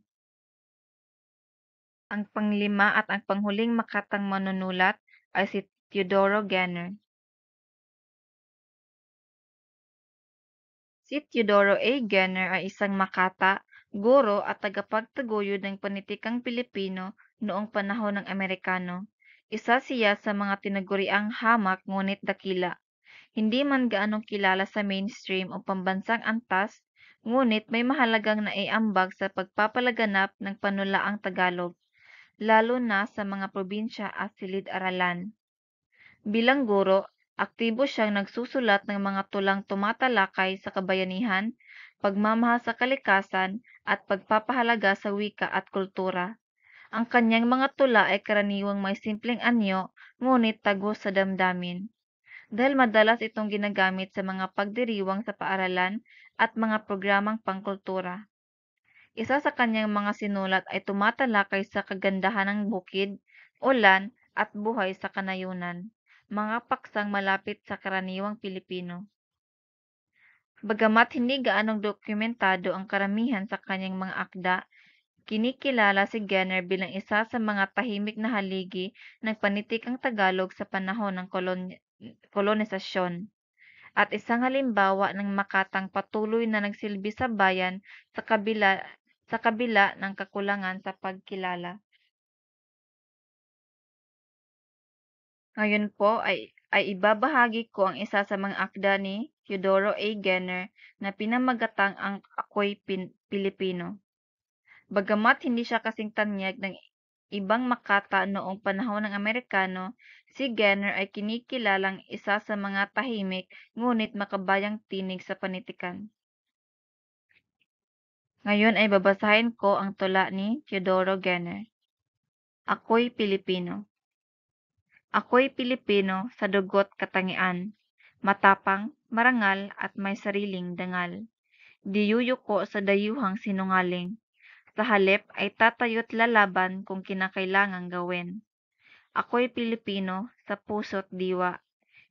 Ang panglima at ang panghuling makatang manunulat ay si Teodoro Ganner. Si Teodoro A. Ganner ay isang makata, guro at tagapagtaguyod ng panitikang Pilipino noong panahon ng Amerikano. Isa siya sa mga tinaguriang hamak ngunit dakila. Hindi man gaanong kilala sa mainstream o pambansang antas, ngunit may mahalagang naiambag sa pagpapalaganap ng panulaang Tagalog, lalo na sa mga probinsya at silid-aralan. Bilang guro, aktibo siyang nagsusulat ng mga tulang tumatalakay sa kabayanihan, pagmamahal sa kalikasan, at pagpapahalaga sa wika at kultura. Ang kanyang mga tula ay karaniwang may simpleng anyo, ngunit tagos sa damdamin. Dahil madalas itong ginagamit sa mga pagdiriwang sa paaralan at mga programang pangkultura. Isa sa kanyang mga sinulat ay tumatalakay sa kagandahan ng bukid, ulan, at buhay sa kanayunan, mga paksang malapit sa karaniwang Pilipino. Bagamat hindi gaanong dokumentado ang karamihan sa kanyang mga akda, kinikilala si Genner bilang isa sa mga tahimik na haligi ng panitikang Tagalog sa panahon ng kolonisasyon, at isang halimbawa ng makatang patuloy na nagsilbi sa bayan sa kabila ng kakulangan sa pagkilala. Ngayon po ay ibabahagi ko ang isa sa mga akda ni Teodoro A. Genner na pinamagatang ang Ako'y Pilipino. Bagamat hindi siya kasing tanyag ng ibang makata noong panahon ng Amerikano, si Genner ay kinikilalang isa sa mga tahimik ngunit makabayang tinig sa panitikan. Ngayon ay babasahin ko ang tula ni Teodoro Genner. Ako'y Pilipino. Ako'y Pilipino sa dugo't katangian, matapang, marangal at may sariling dangal. Di yuyuko sa dayuhang sinungaling. Sa halip ay tatayo't lalaban kung kinakailangang gawin. Ako'y Pilipino sa puso't diwa.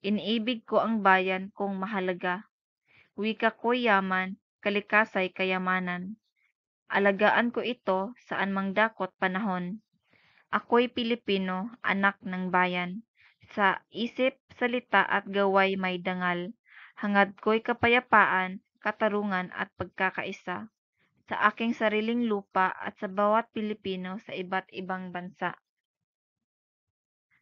Iniibig ko ang bayan kong mahalaga. Wika ko'y yaman, kalikasay kayamanan. Alagaan ko ito saan mang dakot panahon. Ako'y Pilipino, anak ng bayan. Sa isip, salita at gaway may dangal. Hangad ko'y kapayapaan, katarungan at pagkakaisa. Sa aking sariling lupa at sa bawat Pilipino sa iba't ibang bansa.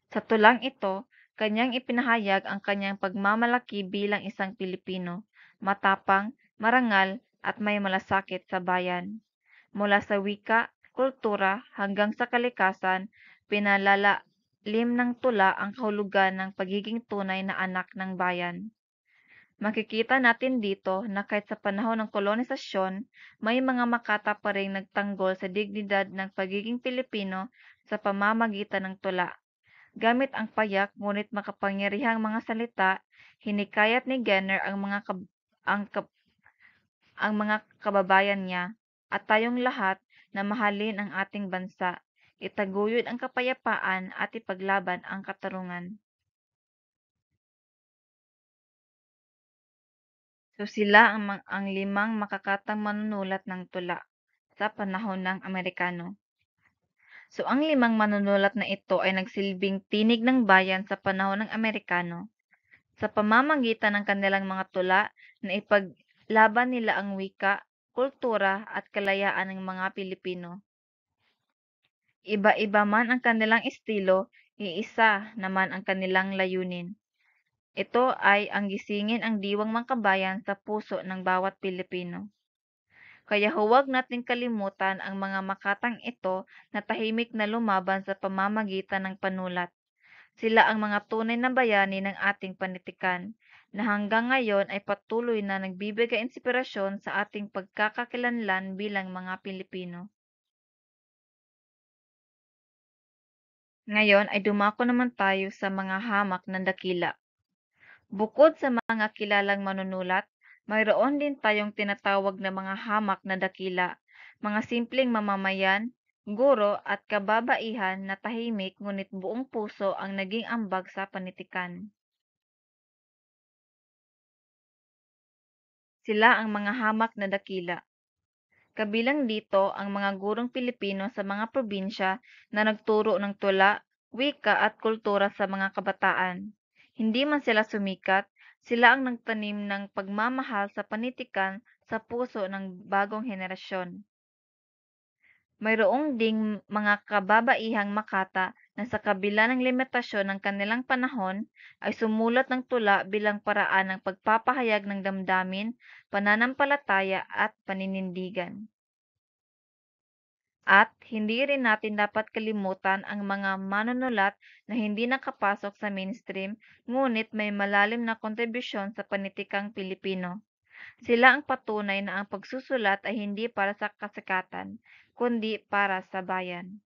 Sa tulang ito, kanyang ipinahayag ang kanyang pagmamalaki bilang isang Pilipino, matapang, marangal at may malasakit sa bayan. Mula sa wika, kultura hanggang sa kalikasan, pinalalalim ng tula ang kahulugan ng pagiging tunay na anak ng bayan. Makikita natin dito na kahit sa panahon ng kolonisasyon, may mga makata pa ring nagtanggol sa dignidad ng pagiging Pilipino sa pamamagitan ng tula. Gamit ang payak ngunit makapangyarihang mga salita, hinikayat ni Genner ang mga kababayan niya at tayong lahat na mahalin ang ating bansa, itaguyod ang kapayapaan at ipaglaban ang katarungan. So sila ang limang makakatang manunulat ng tula sa panahon ng Amerikano. So ang limang manunulat na ito ay nagsilbing tinig ng bayan sa panahon ng Amerikano. Sa pamamagitan ng kanilang mga tula na ipaglaban nila ang wika, kultura at kalayaan ng mga Pilipino. Iba-iba man ang kanilang estilo, iisa naman ang kanilang layunin. Ito ay ang gisingin ang diwang mangkabayan sa puso ng bawat Pilipino. Kaya huwag nating kalimutan ang mga makatang ito na tahimik na lumaban sa pamamagitan ng panulat. Sila ang mga tunay na bayani ng ating panitikan, na hanggang ngayon ay patuloy na nagbibigay inspirasyon sa ating pagkakakilanlan bilang mga Pilipino. Ngayon ay dumako naman tayo sa mga hamak ng dakila. Bukod sa mga kilalang manunulat, mayroon din tayong tinatawag na mga hamak na dakila, mga simpleng mamamayan, guro at kababaihan na tahimik ngunit buong puso ang naging ambag sa panitikan. Sila ang mga hamak na dakila. Kabilang dito ang mga gurong Pilipino sa mga probinsya na nagturo ng tula, wika at kultura sa mga kabataan. Hindi man sila sumikat, sila ang nagtanim ng pagmamahal sa panitikan sa puso ng bagong henerasyon. Mayroong ding mga kababaihang Makata na sa kabila ng limitasyon ng kanilang panahon ay sumulat ng tula bilang paraan ng pagpapahayag ng damdamin, pananampalataya at paninindigan. At hindi rin natin dapat kalimutan ang mga manunulat na hindi nakapasok sa mainstream ngunit may malalim na kontribusyon sa panitikang Pilipino. Sila ang patunay na ang pagsusulat ay hindi para sa kasikatan, kundi para sa bayan.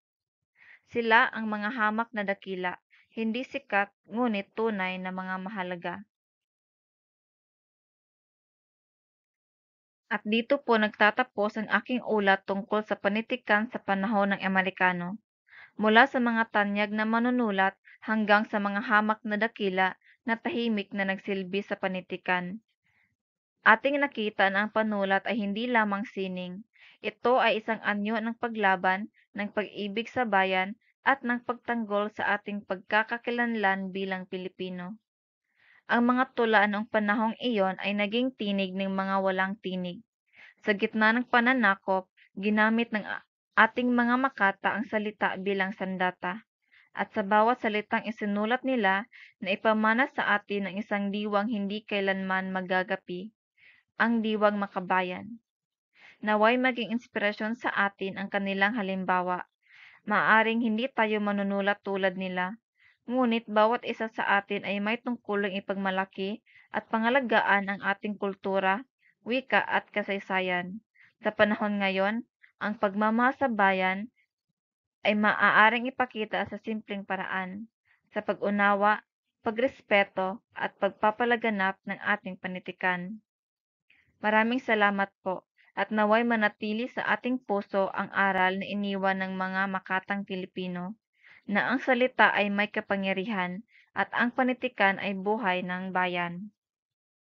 Sila ang mga hamak na dakila, hindi sikat ngunit tunay na mga mahalaga. At dito po nagtatapos ang aking ulat tungkol sa panitikan sa panahon ng Amerikano. Mula sa mga tanyag na manunulat hanggang sa mga hamak na dakila na tahimik na nagsilbi sa panitikan. Ating nakita na ang panulat ay hindi lamang sining. Ito ay isang anyo ng paglaban, ng pag-ibig sa bayan, at ng pagtanggol sa ating pagkakakilanlan bilang Pilipino. Ang mga tula noong panahong iyon ay naging tinig ng mga walang tinig. Sa gitna ng pananakop, ginamit ng ating mga Makata ang salita bilang sandata. At sa bawat salitang isinulat nila na ipamana sa atin ang isang diwang hindi kailanman magagapi, ang diwang makabayan. Naway maging inspirasyon sa atin ang kanilang halimbawa. Maaring hindi tayo manunulat tulad nila, ngunit bawat isa sa atin ay may tungkulong ipagmalaki at pangalagaan ang ating kultura, wika at kasaysayan. Sa panahon ngayon, ang pagmamahal sa bayan ay maaaring ipakita sa simpleng paraan, sa pag-unawa, pagrespeto at pagpapalaganap ng ating panitikan. Maraming salamat po at naway manatili sa ating puso ang aral na iniwan ng mga makatang Pilipino na ang salita ay may kapangyarihan at ang panitikan ay buhay ng bayan.